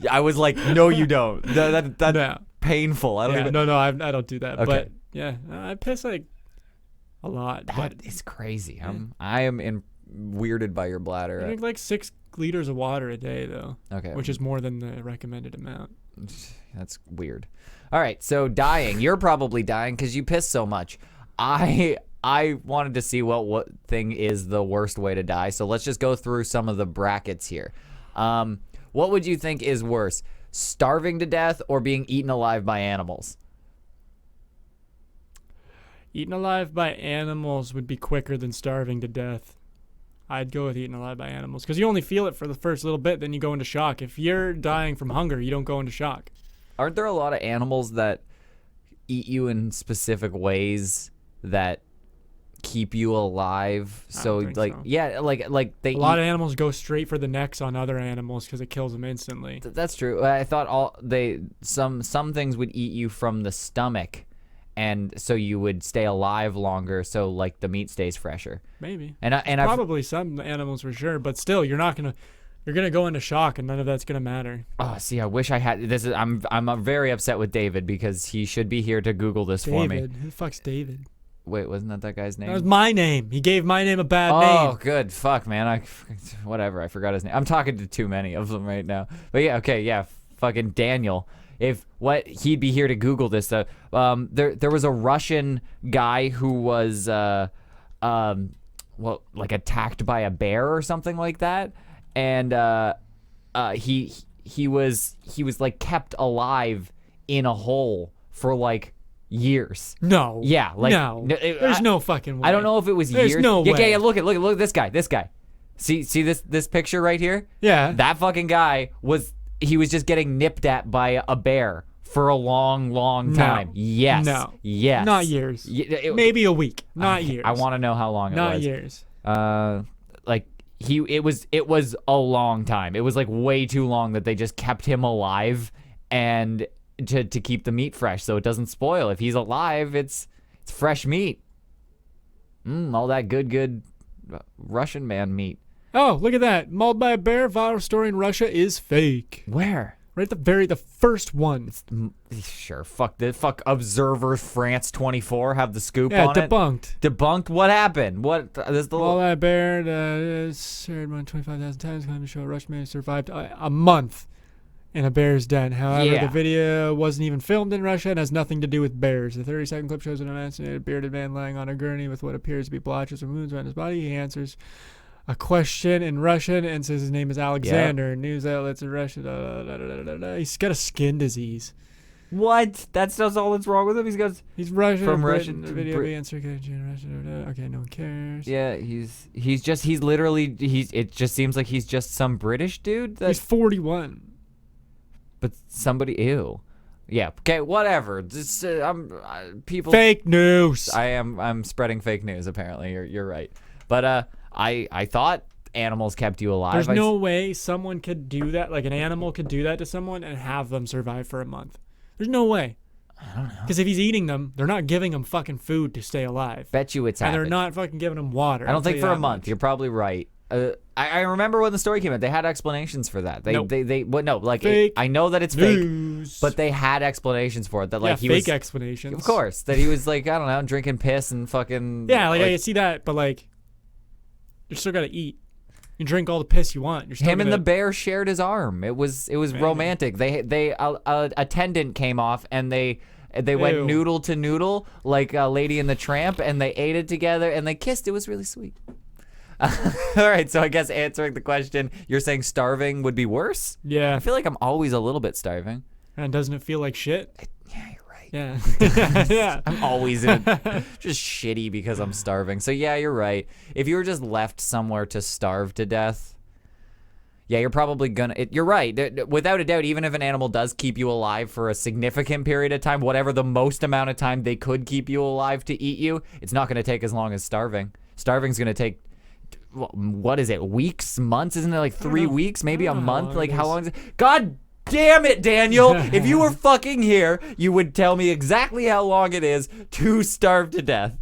I was like, no, you don't. That's No. painful. I don't Yeah, even. no, I don't do that. Okay. But yeah, I piss like a lot. That But is crazy. I am weirded by your I bladder. drink like 6 liters of water a day though, Okay. which is more than the recommended amount. That's weird. All right, so dying. You're probably dying because you piss so much. I wanted to see what thing is the worst way to die. So let's just go through some of the brackets here. What would you think is worse, starving to death or being eaten alive by animals? Eaten alive by animals would be quicker than starving to death. I'd go with eaten alive by animals because you only feel it for the first little bit, then you go into shock. If you're dying from hunger, you don't go into shock. Aren't there a lot of animals that eat you in specific ways that keep you alive? I So don't think like so. yeah, like they A lot of animals go straight for the necks on other animals because it kills them instantly. That's true. I thought some things would eat you from the stomach, and so you would stay alive longer. So like the meat stays fresher. Maybe. And I've Probably some animals for sure, but still, you're gonna go into shock, and none of that's gonna matter. oh see, I wish I had this. I'm very upset with David because he should be here to Google this for me. David, who the fuck's David? Wait, wasn't that guy's That was name? my name. He gave my name a bad Oh, name. good. Fuck, man. Whatever. I forgot his name. I'm talking to too many of them right now. But yeah, okay, yeah. Fucking Daniel. He'd be here to Google this. There was a Russian guy who was like attacked by a bear or something like that, and he was like kept alive in a hole for like years. No. Yeah, like no. There's no fucking way. I don't know if it was There's years. no yeah, way. Yeah, look at this guy. See this picture right here? Yeah. That fucking guy was just getting nipped at by a bear for a long No. time. Yes. No. Yes. Not years. Maybe a week. Not years. I want to know how long it Not was. years. Like it was a long time. It was like way too long that they just kept him alive and to keep the meat fresh so it doesn't spoil. If he's alive, it's fresh meat. All that good Russian man meat. Oh, look at that. Mauled by a bear. Viral story in Russia is fake. Where? Right at the first one. Sure. Fuck Observer France 24 have the scoop Yeah, on it. debunked. Debunked. What happened? What? This the Mauled by a bear is heard more than 25,000 times. Claimed to show a Russian man who survived a month in a bear's den. However, Yeah. the video wasn't even filmed in Russia and has nothing to do with bears. The 30-second clip shows an unvaccinated bearded man lying on a gurney with what appears to be blotches or wounds around his body. He answers a question in Russian and says his name is Alexander. News outlets in Russia. He's got a skin disease. What? That's all that's wrong with him. He's Russian. From Britain, Russian The to video Brit- being circulated in Russia. Okay, no one cares. Yeah, he's literally it just seems like he's just some British dude. He's 41. But somebody, ew. Yeah. Okay. Whatever. Just people. Fake news. I'm spreading fake news. Apparently, you're right. But I thought animals kept you alive. There's no way someone could do that. Like an animal could do that to someone and have them survive for a month. There's no way. I don't know. Because if he's eating them, they're not giving him fucking food to stay alive. Bet you it's And happened. they're not fucking giving him water. I don't I'll think tell for you a that month. much. You're probably right. I remember when the story came out. They had explanations for that. Nope. Like I know that it's News. fake, but they had explanations for it. That like yeah, he fake was, explanations. of course, that he was like I don't know, drinking piss and fucking. Yeah, like I see that, but like, you still gotta eat. You drink all the piss you want. You're still him and gonna- the bear shared his arm. It was romantic. They attendant came off and they went Ew. noodle to noodle like Lady and the Tramp, and they ate it together and they kissed. It was really sweet. All right, so I guess answering the question, you're saying starving would be worse? Yeah. I feel like I'm always a little bit starving. And doesn't it feel like shit? Yeah, you're right. Yeah. yeah. I'm always just shitty because I'm starving. So yeah, you're right. If you were just left somewhere to starve to death, yeah, you're probably gonna. You're right. Without a doubt, even if an animal does keep you alive for a significant period of time, whatever the most amount of time they could keep you alive to eat you, it's not gonna take as long as starving. Starving's gonna take. What is it? Weeks, months? Isn't it like 3 weeks? Maybe a I don't know how month? long Like it how is. long is it? God damn it, Daniel! If you were fucking here, you would tell me exactly how long it is to starve to death.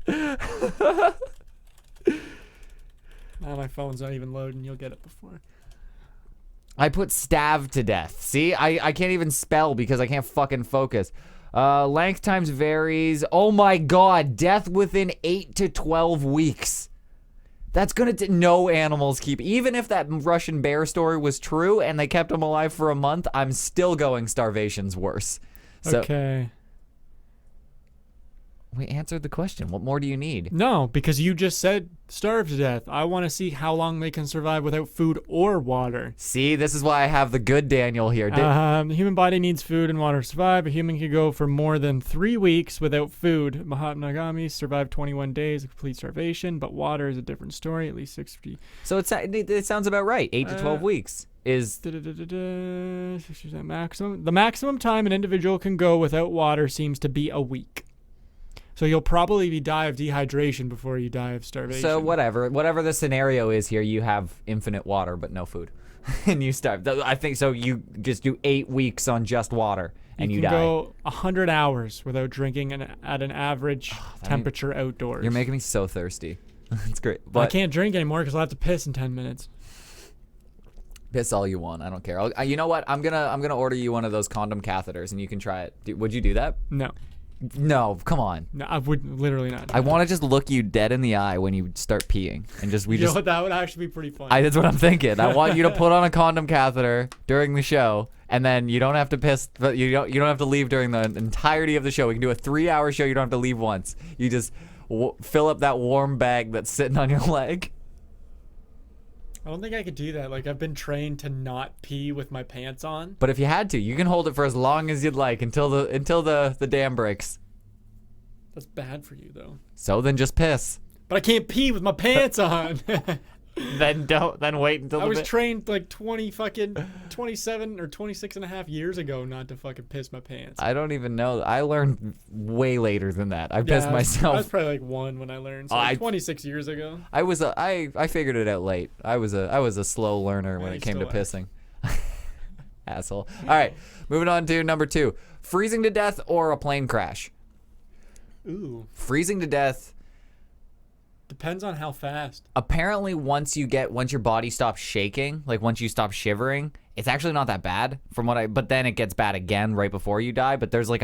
My phone's not even loading. You'll get it before. I put starve to death. See, I can't even spell because I can't fucking focus. Length times varies. Oh my god, death within 8 to 12 weeks. That's gonna no animals keep. Even if that Russian bear story was true and they kept him alive for a month, I'm still going starvation's worse. So Okay. we answered the question. What more do you need? No, because you just said starve to death. I want to see how long they can survive without food or water. See, this is why I have the good Daniel here. The human body needs food and water to survive. A human can go for more than 3 weeks without food. Mahatma Gandhi survived 21 days of complete starvation, but water is a different story. At least 60. So it sounds about right. 8 to 12 weeks is 60% maximum. The maximum time an individual can go without water seems to be a week. So you'll probably die of dehydration before you die of starvation. so whatever the scenario is here. You have infinite water but no food, and you starve. I think so. You just do 8 weeks on just water and you can die. go 100 hours without drinking at an average temperature outdoors. You're making me so thirsty. It's great, I but can't drink anymore because I'll have to piss in 10 minutes. piss all you want. I don't care. You know what? I'm gonna order you one of those condom catheters and you can try it. Would you do that? No. No, come on. No, I would literally not. I want to just look you dead in the eye when you start peeing, and just You know what? That would actually be pretty fun. That's what I'm thinking. I want you to put on a condom catheter during the show, and then you don't have to piss. But you don't have to leave during the entirety of the show. We can do a 3-hour show. You don't have to leave once. You just fill up that warm bag that's sitting on your leg. I don't think I could do that. Like, I've been trained to not pee with my pants on. But if you had to, you can hold it for as long as you'd like until the dam breaks. That's bad for you, though. So then just piss. But I can't pee with my pants on. Then wait until I was trained like 27 or 26 and a half years ago not to fucking piss my pants. I don't even know. I learned way later than that. I Yeah, pissed I was myself. probably like 1 when I learned. So like 26 years ago. I figured it out late. I was a slow learner when Yeah, it you came to still pissing. Asshole. All right, moving on to number 2. Freezing to death or a plane crash? Ooh. Freezing to death. Depends on how fast. Apparently, once your body stops shaking, like once you stop shivering, it's actually not that bad but then it gets bad again right before you die. But there's like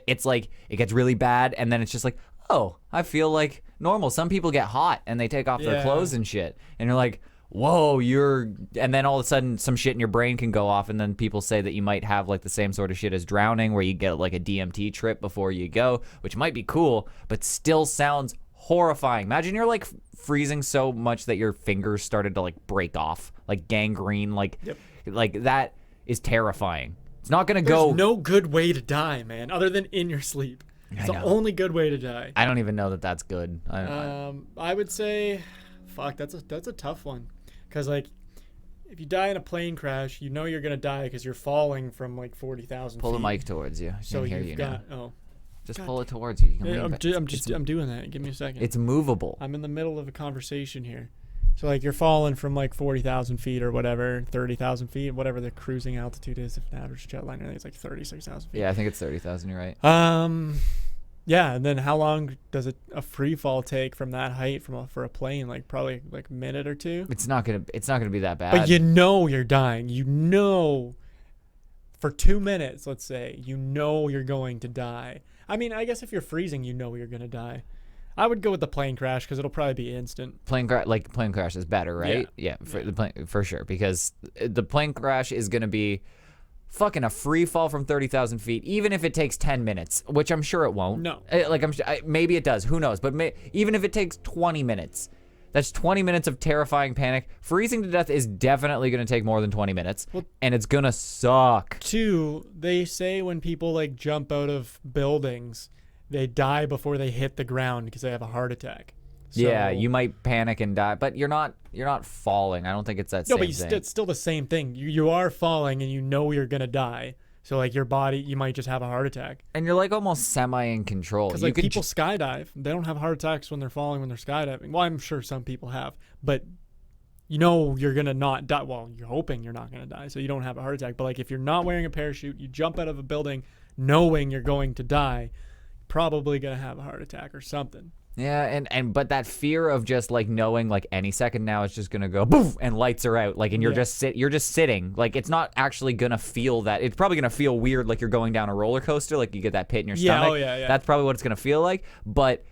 it's like it gets really bad and then it's just like, oh, I feel like normal. Some people get hot and they take off their Yeah. clothes and shit. And you're like, whoa, and then all of a sudden some shit in your brain can go off and then people say that you might have like the same sort of shit as drowning where you get like a DMT trip before you go, which might be cool, but still sounds horrifying. Imagine you're like freezing so much that your fingers started to like break off, like gangrene, like that is terrifying. It's not gonna There's go. no good way to die, man, other than in your sleep. It's the know. only good way to die. I don't even know that that's good. I would say, fuck, that's a tough one, because like, if you die in a plane crash, you know you're gonna die because you're falling from like 40,000 Pull feet. the mic towards you. I So can hear you've you got now. Just God pull it towards you. You can Yeah, lean I'm, back. I'm doing that. Give me a second. It's movable. I'm in the middle of a conversation here. So like you're falling from like 40,000 feet or whatever, 30,000 feet, whatever the cruising altitude is. If an average jetliner, I think it's like 36,000 feet. Yeah, I think it's 30,000. You're right. Yeah, and then how long does a free fall take from that height for a plane? Like probably like a minute or two. It's not gonna be that bad. But you know you're dying. You know, for 2 minutes, let's say, you know you're going to die. I mean, I guess if you're freezing, you know you're gonna die. I would go with the plane crash because it'll probably be instant. plane crash is better, right? Yeah, the plane for sure, because the plane crash is gonna be fucking a free fall from 30,000 feet, even if it takes 10 minutes, which I'm sure it won't. No. Maybe it does. Who knows? But even if it takes 20 minutes, that's 20 minutes of terrifying panic. Freezing to death is definitely going to take more than 20 minutes, and it's going to suck. Two, they say when people like jump out of buildings, they die before they hit the ground because they have a heart attack. So, Yeah, you might panic and die, but you're not falling. I don't think it's that No, same but thing. it's still the same thing. You are falling and you know you're gonna die. So like your body, you might just have a heart attack. And you're like almost semi in control. Because You like could people skydive, they don't have heart attacks when they're falling when they're skydiving. Well, I'm sure some people have, but you know you're gonna not die. Well, you're hoping you're not gonna die, so you don't have a heart attack. But like if you're not wearing a parachute, you jump out of a building knowing you're going to die, probably gonna have a heart attack or something. Yeah, but that fear of just like knowing like any second now it's just gonna go poof and lights are out, like, and you're just sitting, like it's not actually gonna feel that. It's probably gonna feel weird, like you're going down a roller coaster, like you get that pit in your stomach. Yeah. That's probably what it's gonna feel like. But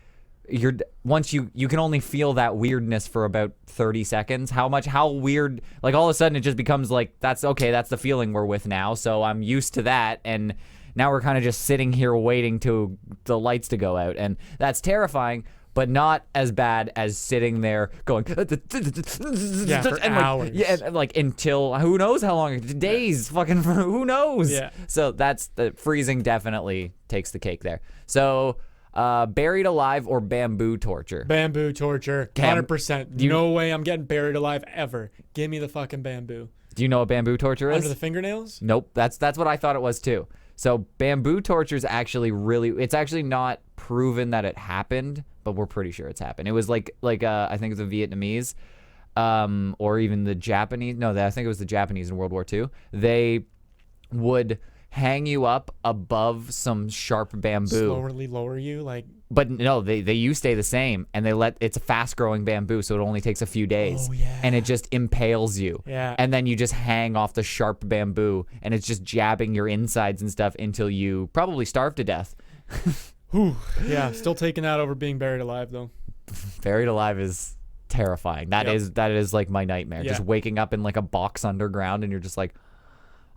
once you can only feel that weirdness for about 30 seconds. How weird, like all of a sudden it just becomes like that's the feeling we're with now. So I'm used to that, and now we're kind of just sitting here waiting to the lights to go out, and that's terrifying, but not as bad as sitting there going for and hours. and like until who knows how long, days, fucking who knows. Yeah. So that's the freezing definitely takes the cake there. So buried alive or bamboo torture? Bamboo torture, 100%. you- No way I'm getting buried alive ever. Give me the fucking bamboo. Do you know what bamboo torture is? Under the fingernails? Nope. That's what I thought it was too. So bamboo torture is actually it's actually not proven that it happened, but we're pretty sure it's happened. It was like I think it was the Vietnamese, or even the Japanese. No, I think it was the Japanese in World War II. They would hang you up above some sharp bamboo. Slowly lower you, like. But no, you stay the same, and it's a fast growing bamboo, so it only takes a few days. Oh, yeah. And it just impales you. Yeah. And then you just hang off the sharp bamboo, and it's just jabbing your insides and stuff until you probably starve to death. Whew. Yeah, still taking that over being buried alive though. Buried alive is terrifying. That is like my nightmare. Yeah. Just waking up in like a box underground, and you're just like,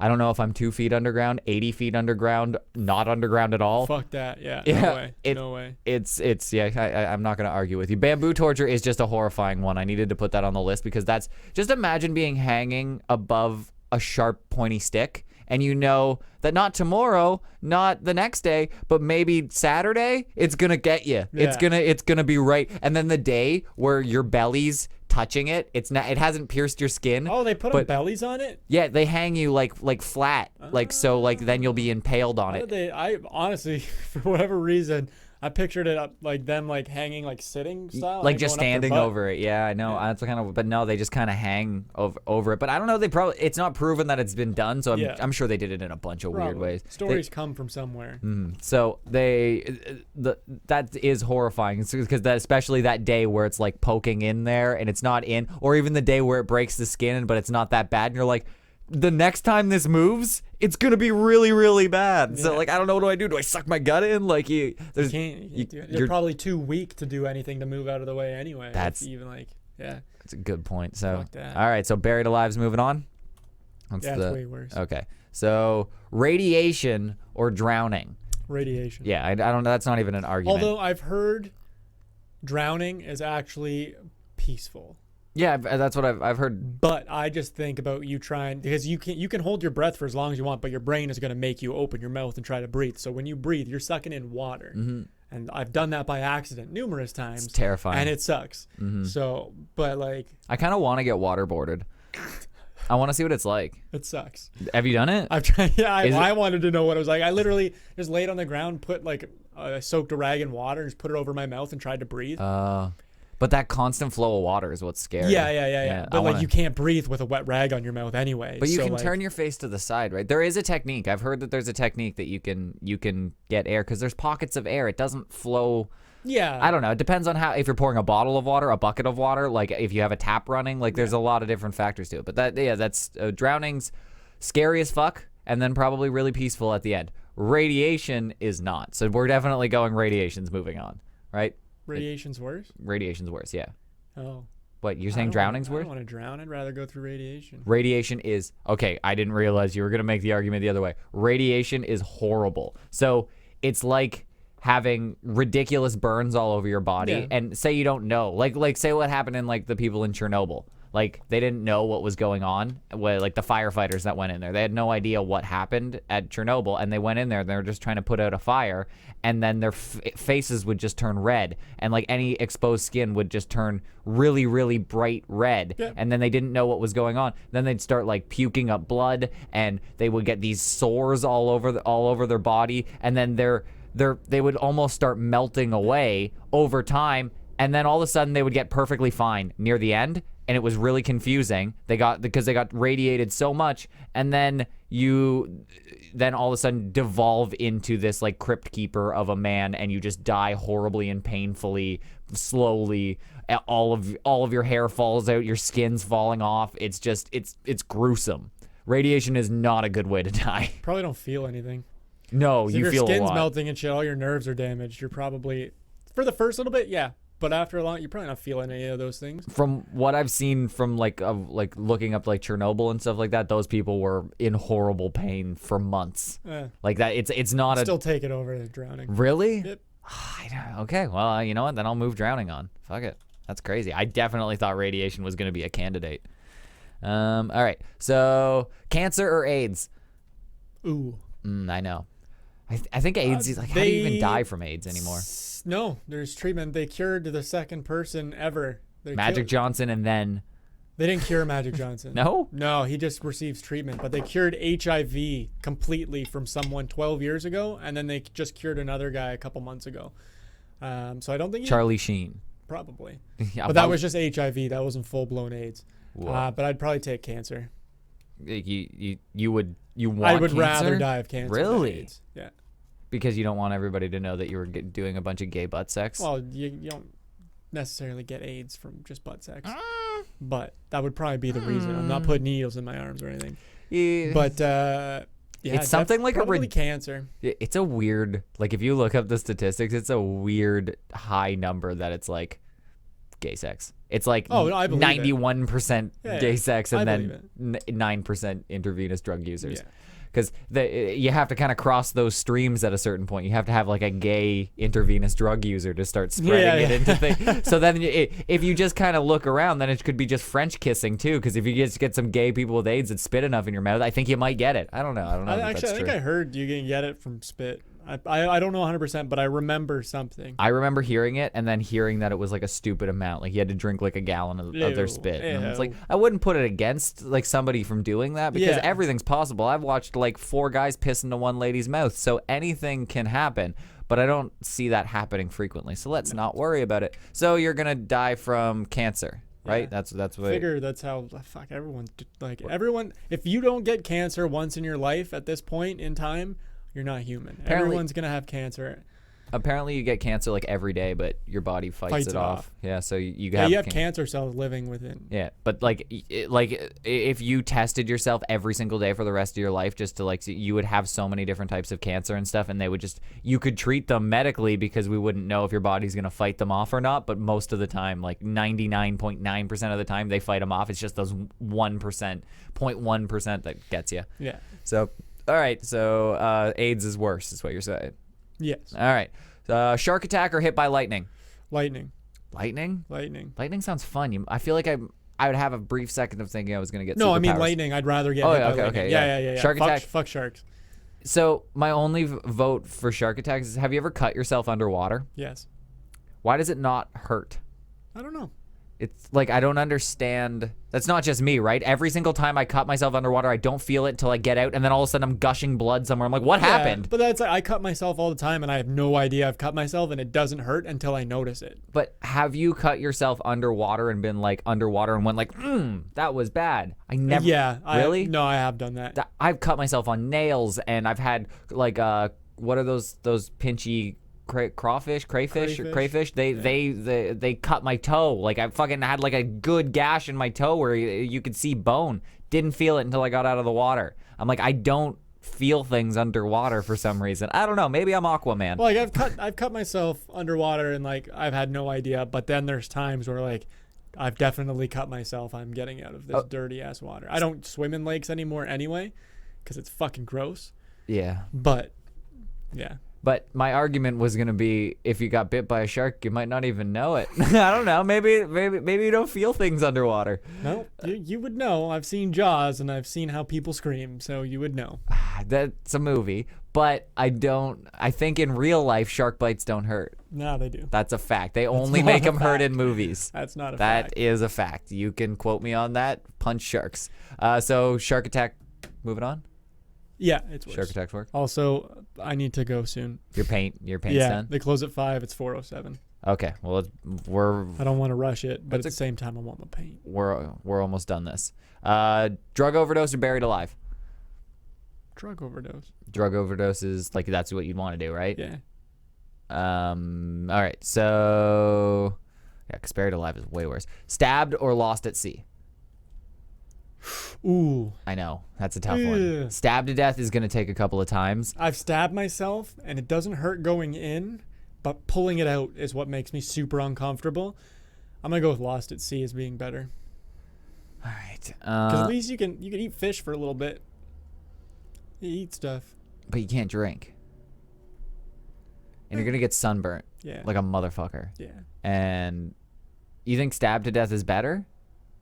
I don't know if I'm 2 feet underground, 80 feet underground, not underground at all. Fuck that. Yeah. Yeah, No way. No way. It's I'm not gonna argue with you. Bamboo torture is just a horrifying one. I needed to put that on the list because that's just, imagine being hanging above a sharp pointy stick, and you know that not tomorrow, not the next day, but maybe Saturday, it's gonna get you. Yeah. It's gonna be right. And then the day where your belly's touching it, it hasn't pierced your skin. Oh, they put bellies on it? Yeah, they hang you like flat, like so, like then you'll be impaled on How it. did I honestly, for whatever reason, I pictured it up like them like hanging like sitting style, Like just going up their standing butt. over it. Yeah, I know. That's kind of, but no, they just kind of hang over it. But I don't know. It's not proven that it's been done, so I'm sure they did it in a bunch of weird Probably. ways. Stories come from somewhere. So that is horrifying because especially that day where it's like poking in there and it's not in, or even the day where it breaks the skin but it's not that bad, and you're like, the next time this moves, it's gonna be really, really bad. So like, I don't know, what do I do? Do I suck my gut in? Like you Do it. You're probably too weak to do anything to move out of the way anyway. That's- If you even like, yeah. That's a good point. So Fuck that. all right, so buried alive's moving on. It's way worse. Okay, so radiation or drowning. Radiation. Yeah, I don't know. That's not even an argument. Although I've heard drowning is actually peaceful. Yeah, that's what I've heard. But I just think about you trying, because you can hold your breath for as long as you want, but your brain is going to make you open your mouth and try to breathe. So when you breathe, you're sucking in water. And I've done that by accident numerous times. It's terrifying. And it sucks. So, but like, I kind of want to get waterboarded. I want to see what it's like. It sucks. Have you done it? I've tried. Yeah, Is it- I wanted to know what it was like. I literally just laid on the ground, put like I soaked a rag in water, and just put it over my mouth and tried to breathe. But that constant flow of water is what's scary. Yeah. I But like wanna- you can't breathe with a wet rag on your mouth anyway. But you so, can like, turn your face to the side, right? There is a technique. I've heard that there's a technique that you can get air because there's pockets of air. It doesn't flow. Yeah. I don't know. It depends on how. If you're pouring a bottle of water, a bucket of water, like if you have a tap running, like there's a lot of different factors to it. But that's drowning's scary as fuck, and then probably really peaceful at the end. Radiation is not. So we're definitely going radiation's moving on, right? Radiation's worse. Radiation's worse. Yeah. Oh. What you're saying? Drowning's I worse? don't want to drown. I'd rather go through radiation. Radiation is okay. I didn't realize you were going to make the argument the other way. Radiation is horrible. So it's like having ridiculous burns all over your body, Yeah. and say you don't know, like say what happened in like the people in Chernobyl. Like they didn't know what was going on. Like the firefighters that went in there, they had no idea what happened at Chernobyl, and they went in there. And they were just trying to put out a fire, and then their faces would just turn red, and like any exposed skin would just turn really, really bright red. Yeah. And then they didn't know what was going on. Then they'd start like puking up blood, and they would get these sores all over their body, and then they would almost start melting away over time, and then all of a sudden they would get perfectly fine near the end. And it was really confusing. Because they got radiated so much, and then then all of a sudden devolve into this like crypt keeper of a man, and you just die horribly and painfully, slowly. All of your hair falls out, your skin's falling off. It's just it's gruesome. Radiation is not a good way to die. Probably don't feel anything. No, If you your feel a skin's lot. melting and shit, all your nerves are damaged. You're probably for the first little bit, yeah. But after a long, you're probably not feeling any of those things. From what I've seen from like looking up like Chernobyl and stuff like that, those people were in horrible pain for months. Like that, it's not Still take it over drowning. really. Yep. I don't, okay, well, you know what? Then I'll move drowning on. Fuck it. That's crazy. I definitely thought radiation was going to be a candidate. All right. So, cancer or AIDS? Ooh. I know. I think AIDS is like, how do you even die from AIDS anymore? No, there's treatment. They cured the second person ever. Magic Johnson, and then They didn't cure Magic Johnson. No? No, he just receives treatment. But they cured HIV completely from someone 12 years ago, and then they just cured another guy a couple months ago. So I don't think Charlie Sheen. probably. Yeah, But that was just HIV. That wasn't full blown AIDS. Whoa. But I'd probably take cancer. You want I would cancer? rather die of cancer. than Really? AIDS. Yeah. Because you don't want everybody to know that you were doing a bunch of gay butt sex? Well, you don't necessarily get AIDS from just butt sex. But that would probably be the reason. I'm not putting needles in my arms or anything. Yeah. But yeah, It's something like a probably cancer. It's a weird, like if you look up the statistics, it's a weird high number that it's like gay sex. It's like Oh, no, I believe it. 91% Yeah, gay yeah. sex I and then 9% intravenous drug users. Yeah. Because you have to kind of cross those streams at a certain point. You have to have like a gay intravenous drug user to start spreading it into things. So then if you just kind of look around, then it could be just French kissing too. Because if you just get some gay people with AIDS that spit enough in your mouth, I think you might get it. I don't know. I don't know. I think I heard you can get it from spit. I don't know 100%, but I remember something. I remember hearing it and then hearing that it was like a stupid amount. Like you had to drink like a gallon of their Ew, spit. And it's ew. like, I wouldn't put it against like somebody from doing that because Yeah. everything's possible. I've watched like 4 guys piss into one lady's mouth. So anything can happen. But I don't see that happening frequently. So let's not worry about it. So you're going to die from cancer, right? Yeah. That's what Figure that's how everyone. If you don't get cancer once in your life at this point in time, you're not human. Apparently- Everyone's gonna have cancer. apparently you get cancer like every day, but your body fights it off. Yeah, so you Yeah, have you have cancer cells living within. Yeah, but like if you tested yourself every single day for the rest of your life, just to like see, you would have so many different types of cancer and stuff, and they would you could treat them medically because we wouldn't know if your body's gonna fight them off or not. But most of the time, like 99.9% of the time, they fight them off. It's just those 0.1% that gets you. Yeah. So all right, so AIDS is worse, is what you're saying. Yes. All right, shark attack or hit by lightning. Lightning. Lightning sounds fun. I feel like I would have a brief second of thinking I was gonna get. No, I mean superpowers. lightning. I'd rather get. Oh, hit yeah, by okay, lightning. okay, Yeah. yeah. Shark attack. Fuck sharks. So my only vote for shark attacks is: have you ever cut yourself underwater? Yes. Why does it not hurt? I don't know. It's like I don't understand. That's not just me, right? Every single time I cut myself underwater, I don't feel it until I get out, and then all of a sudden I'm gushing blood somewhere. I'm like, what happened? But that's like, I cut myself all the time, and I have no idea I've cut myself, and it doesn't hurt until I notice it. But have you cut yourself underwater and been like underwater and went like, that was bad? I never. Yeah. Really? No, I have done that. I've cut myself on nails, and I've had like what are those pinchy crayfish. They cut my toe. Like I fucking had like a good gash in my toe where you could see bone. Didn't feel it until I got out of the water. I'm like, I don't feel things underwater for some reason. I don't know. Maybe I'm Aquaman. Well, like I've cut myself underwater, and like I've had no idea. But then there's times where like I've definitely cut myself. I'm getting out of this dirty ass water. I don't swim in lakes anymore anyway, because it's fucking gross. Yeah. But yeah. But my argument was gonna be, if you got bit by a shark, you might not even know it. I don't know. Maybe you don't feel things underwater. No, you would know. I've seen Jaws, and I've seen how people scream, so you would know. That's a movie, but I think in real life, shark bites don't hurt. No, they do. That's a fact. They only not make a them hurt fact. in movies. That's not a That fact. is a fact. You can quote me on that. Punch sharks. So Shark Attack. Moving on. Yeah, it's worse. Shark Attacks work. Also, I need to go soon. Your paint's Yeah, done. they close at 5. It's 4:07. Okay. Well, we're I don't want to rush it, but That's at the same time, I want my paint. we're almost done this. Drug overdose or buried alive? Drug overdose. Drug overdose is like that's what you'd want to do, right? Yeah. All right. So yeah, because buried alive is way worse. Stabbed or lost at sea? Ooh. I know that's a tough one. Ugh. Stabbed to death is gonna take a couple of times. I've stabbed myself, and it doesn't hurt going in, but pulling it out is what makes me super uncomfortable. I'm gonna go with lost at sea as being better, All right. because at least you can eat fish for a little bit. You eat stuff. But you can't drink, and you're gonna get sunburnt Yeah. like a motherfucker. Yeah. And you think stabbed to death is better,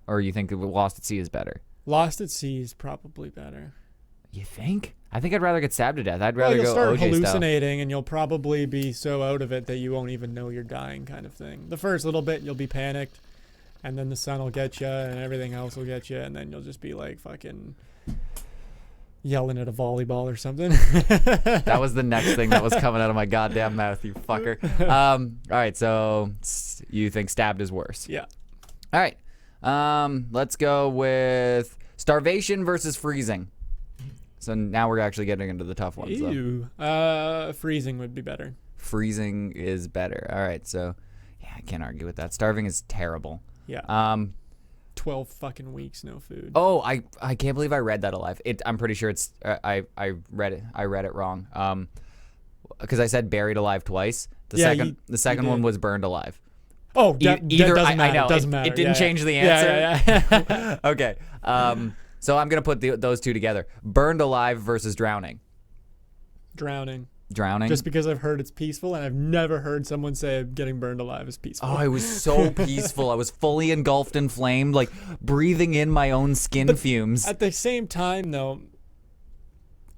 or you think lost at sea is better? Lost at sea is probably better. You think? I think I'd rather get stabbed to death. I'd Well, rather you'll go start OJ style. hallucinating, and you'll probably be so out of it that you won't even know you're dying, kind of thing. The first little bit, you'll be panicked, and then the sun will get you, and everything else will get you, and then you'll just be like fucking yelling at a volleyball or something. That was the next thing that was coming out of my goddamn mouth, you fucker. All right, so you think stabbed is worse? Yeah. All right. Let's go with starvation versus freezing. So now we're actually getting into the tough ones. Though. Ew. Freezing would be better. Freezing is better. All right, so yeah, I can't argue with that. Starving is terrible. Yeah. 12 fucking weeks, no food. Oh, I can't believe I read that alive. I'm pretty sure it's I read it wrong. Because I said buried alive twice. The Yeah, second you one did. was burned alive. Oh, Either doesn't I matter. know Doesn't it, matter. it didn't Yeah, change the yeah. answer. Yeah. Okay. So I'm gonna put those two together. Burned alive versus drowning. Drowning. Drowning. Just because I've heard it's peaceful, and I've never heard someone say getting burned alive is peaceful. Oh, it was so peaceful. I was fully engulfed in flame, like breathing in my own skin fumes. At the same time, though,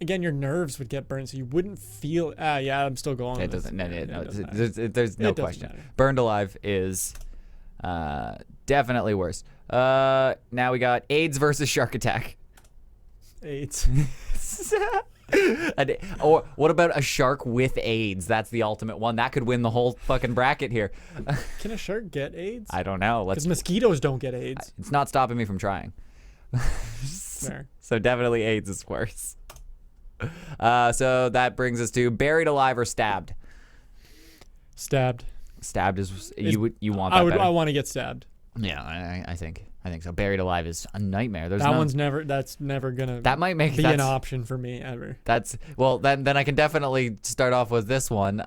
again, your nerves would get burned, so you wouldn't feel. Yeah, I'm still going. It with doesn't. this. No, It doesn't matter. there's no It doesn't question. matter. Burned alive is definitely worse. Now we got AIDS versus shark attack. AIDS. Or what about a shark with AIDS? That's the ultimate one. That could win the whole fucking bracket here. Can a shark get AIDS? I don't know. Because mosquitoes don't get AIDS. It's not stopping me from trying. Fair. So definitely AIDS is worse. So that brings us to buried alive or stabbed. Stabbed. Stabbed is you want that better. I want to get stabbed. Yeah, I think so. Buried alive is a nightmare. There's That's never gonna. that might make be an that's, option for me ever. That's well then I can definitely start off with this one.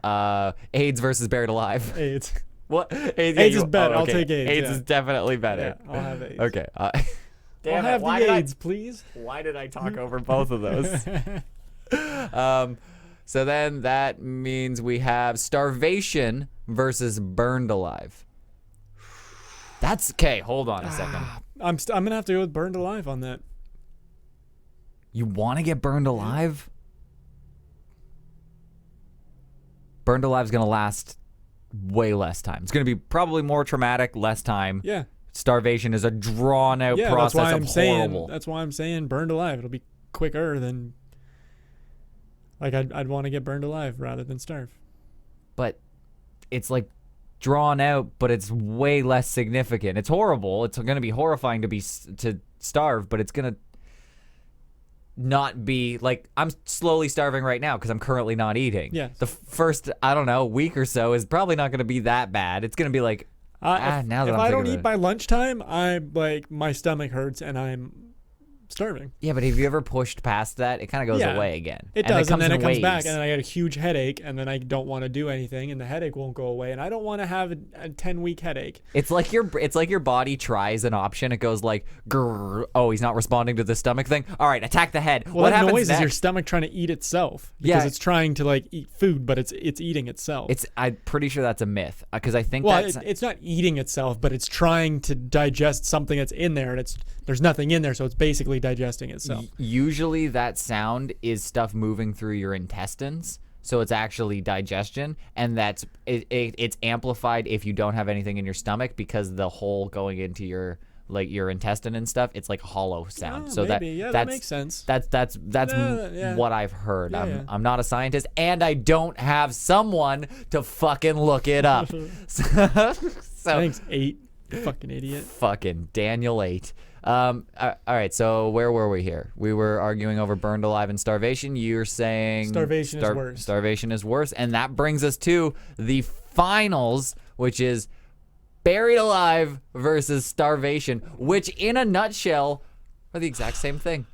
AIDS versus buried alive. AIDS. What? AIDS is better. I'll take AIDS, AIDS yeah. is definitely better. Yeah, I'll have AIDS. Okay. I'll Damn have it. Why the did AIDS, please. Why did I talk over both of those? So then that means we have starvation versus burned alive. That's okay. Hold on a second. I'm gonna have to go with burned alive on that. You want to get burned alive? Burned alive's gonna last way less time. It's gonna be probably more traumatic, less time. Yeah. starvation is a drawn out Yeah, process that's why I'm of saying. horrible. That's why I'm saying burned alive. It'll be quicker than. Like I'd want to get burned alive rather than starve. But it's like drawn out, but it's way less significant. It's horrible. It's going to be horrifying to starve, but it's going to not be like I'm slowly starving right now because I'm currently not eating. Yes. The first, I don't know, week or so is probably not going to be that bad. It's going to be like, If, now that if I'm I don't thinking eat about by lunchtime, I'm like my stomach hurts and I'm starving. yeah, but have you ever pushed past that? It kind of goes Yeah. away again. It does, and then in it comes back, waves. and then I get a huge headache, and then I don't want to do anything, and the headache won't go away, and I don't want to have a 10-week headache. It's like your body tries an option. It goes like, grrr, oh, he's not responding to the stomach thing. All right, attack the head. Well, what that happens noise next? is your stomach trying to eat itself because Yeah. it's trying to like eat food, but it's eating itself. I'm pretty sure that's a myth because I think well, that's it's not eating itself, but it's trying to digest something that's in there, and there's nothing in there, so it's basically digesting itself. usually that sound is stuff moving through your intestines. So it's actually digestion, and it's amplified if you don't have anything in your stomach because the hole going into your intestine and stuff, it's like a hollow sound. Oh, so maybe. that That makes sense. That's Yeah. what I've heard. Yeah. I'm not a scientist, and I don't have someone to fucking look it up. so Thanks, 8. You fucking idiot. fucking Daniel 8. All right, so where were we here? We were arguing over burned alive and starvation. You're saying Starvation is worse. Starvation is worse, and that brings us to the finals, which is buried alive versus starvation, which in a nutshell are the exact same thing.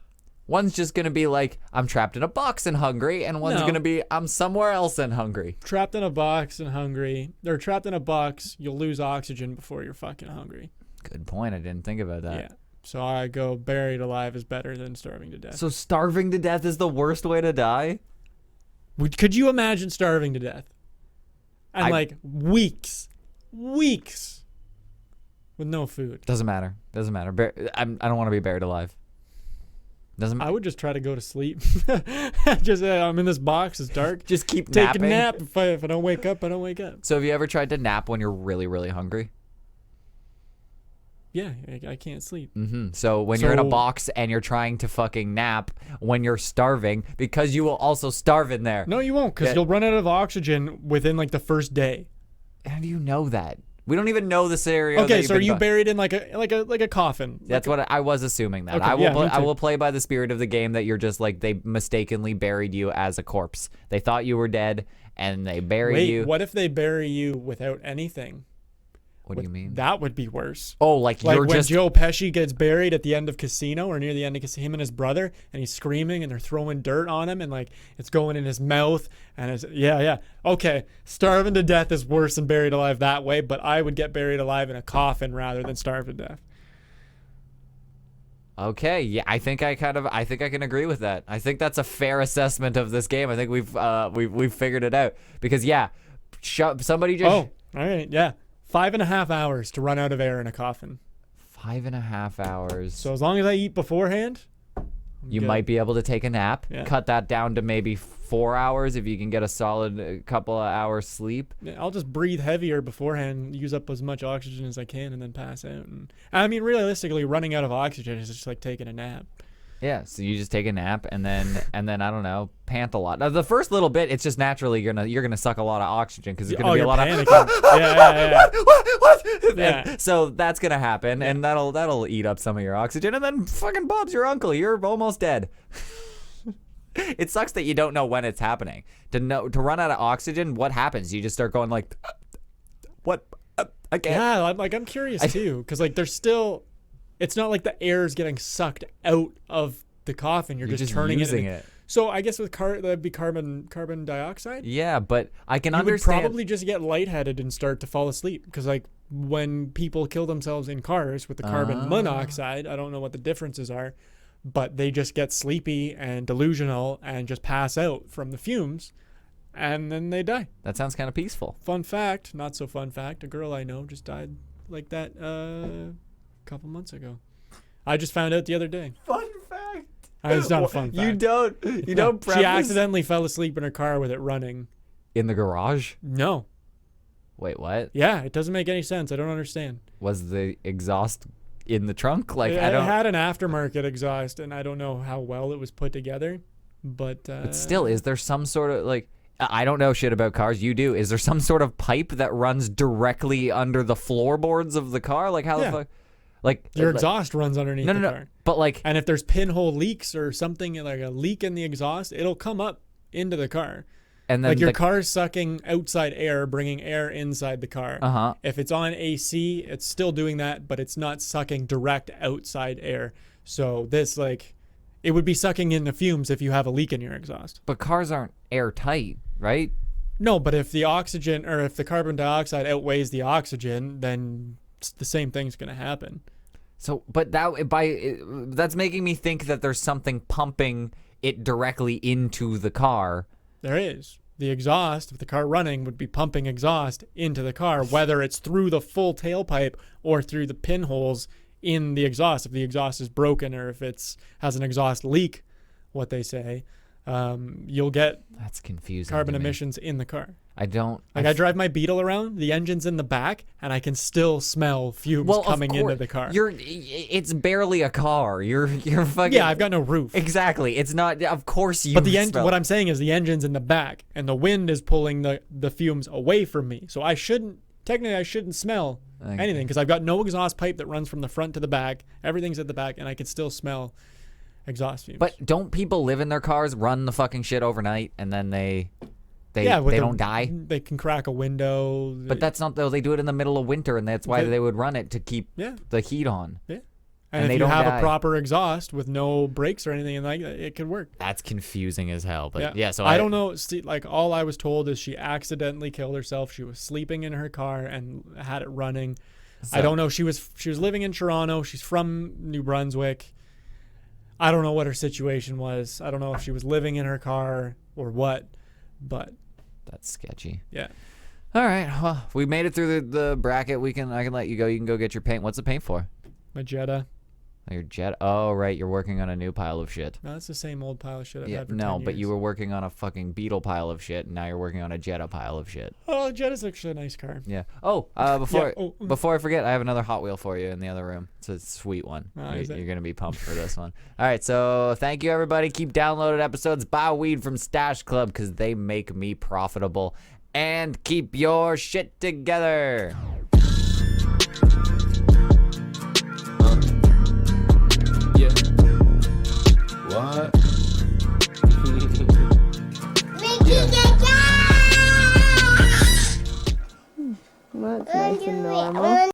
One's just gonna be like, I'm trapped in a box and hungry, and one's No. gonna be, I'm somewhere else and hungry. Trapped in a box and hungry. Or trapped in a box, you'll lose oxygen before you're fucking hungry. Good point. I didn't think about that. Yeah. So I go buried alive is better than starving to death. So starving to death is the worst way to die? Could you imagine starving to death? And I- like weeks with no food. Doesn't matter. I don't want to be buried alive. Doesn't I would just try to go to sleep. Just I'm in this box. It's dark. just keep Take napping. a nap. If I don't wake up, I don't wake up. So have you ever tried to nap when you're really, really hungry? Yeah, I can't sleep. So when you're in a So- box and you're trying to fucking nap when you're starving, because you will also starve in there. No, you won't, because Yeah. you'll run out of oxygen within like the first day. How do you know that? We don't even know the scenario. that Okay, you've so are been you bu- buried in like a coffin? That's what I was assuming that. Okay, I will yeah, me I too. will play by the spirit of the game that you're just like they mistakenly buried you as a corpse. They thought you were dead and they buried Wait, you. what if they bury you without anything? What do you mean? That would be worse. Oh, like Like you're when just Joe Pesci gets buried at the end of Casino or near the end of Casino, him and his brother, and he's screaming and they're throwing dirt on him and like it's going in his mouth and it's yeah. Okay, starving to death is worse than buried alive that way, but I would get buried alive in a coffin rather than starve to death. Okay, yeah, I think I can agree with that. I think that's a fair assessment of this game. I think we've figured it out because somebody just Oh, all right, yeah. 5.5 hours to run out of air in a coffin. 5.5 hours. So as long as I eat beforehand, you good. might be able to take a nap. Yeah. Cut that down to maybe 4 hours if you can get a solid couple of hours sleep. I'll just breathe heavier beforehand, use up as much oxygen as I can, and then pass out. And I mean, realistically, running out of oxygen is just like taking a nap. Yeah, so you just take a nap and then I don't know, pant a lot. Now the first little bit, it's just naturally you're gonna suck a lot of oxygen because there's gonna be a you're lot panicking. of yeah. what? Yeah. And so that's gonna happen, and that'll eat up some of your oxygen, and then fucking Bob's your uncle. You're almost dead. It sucks that you don't know when it's happening. To run out of oxygen, what happens? You just start going like, what? I can't. Yeah, I'm curious too, because like there's still, it's not like the air is getting sucked out of the coffin. You're just turning using it. it. So I guess with that'd be carbon dioxide. Yeah, but I can You would understand. probably just get lightheaded and start to fall asleep because like when people kill themselves in cars with the carbon monoxide, I don't know what the differences are, but they just get sleepy and delusional and just pass out from the fumes, and then they die. That sounds kind of peaceful. Fun fact, not so fun fact, a girl I know just died like that a couple months ago. I just found out the other day. Fun fact. It's not a fun fact. You don't She accidentally fell asleep in her car with it running. in the garage. No. Wait, what? Yeah, it doesn't make any sense. I don't understand. Was the exhaust in the trunk? Like, It I don't. had an aftermarket exhaust, and I don't know how well it was put together. But But still, is there some sort of like? I don't know shit about cars. You do. Is there some sort of pipe that runs directly under the floorboards of the car? Like how Yeah. the fuck? Like your like- exhaust runs underneath No, the no, car. no. But like, And if there's pinhole leaks or something like a leak in the exhaust, it'll come up into the car. and then Like your the, car's sucking outside air, bringing air inside the car. Uh-huh. If it's on AC, it's still doing that, but it's not sucking direct outside air. So this it would be sucking in the fumes if you have a leak in your exhaust. But cars aren't airtight, right? No, but if the oxygen or if the carbon dioxide outweighs the oxygen, then the same thing's going to happen. So, but that's making me think that there's something pumping it directly into the car. There is. The exhaust, with the car running, would be pumping exhaust into the car, whether it's through the full tailpipe or through the pinholes in the exhaust. If the exhaust is broken or if has an exhaust leak, what they say, you'll get That's confusing. carbon to me. emissions in the car. I don't. I drive my Beetle around, the engine's in the back, and I can still smell fumes coming into the car. It's barely a car. You're fucking. Yeah, I've got no roof. Exactly. It's not. Of course you. But smell what I'm saying is the engine's in the back, and the wind is pulling the fumes away from me. So I shouldn't smell Okay. anything because I've got no exhaust pipe that runs from the front to the back. Everything's at the back, and I can still smell exhaust fumes. But don't people live in their cars, run the fucking shit overnight, and then they with don't die? They can crack a window. But that's not though. They do it in the middle of winter, and that's why they would run it to keep the heat on. Yeah. And And they if you don't have die. a proper exhaust with no brakes or anything like that, it could work. That's confusing as hell. But yeah, so I don't know. See, all I was told is she accidentally killed herself. She was sleeping in her car and had it running. I don't know. She was living in Toronto. She's from New Brunswick. I don't know what her situation was. I don't know if she was living in her car or what, but That's sketchy. yeah. All right. Well, we made it through the bracket. I can let you go. You can go get your paint. What's the paint for? My Jetta. Oh, your jet. Oh, right. You're working on a new pile of shit. No, it's the same old pile of shit I've Yeah. had for No, 10 but you years. were working on a fucking Beetle pile of shit, and now you're working on a Jetta pile of shit. Oh, Jetta's actually a nice car. Yeah. Oh, before Yeah, before I forget, I have another Hot Wheel for you in the other room. It's a sweet one. Oh, is it? You're gonna be pumped for this one. All right. So thank you everybody. Keep downloaded episodes. Buy weed from Stash Club because they make me profitable. And keep your shit together. Yeah. What? That's nice and normal.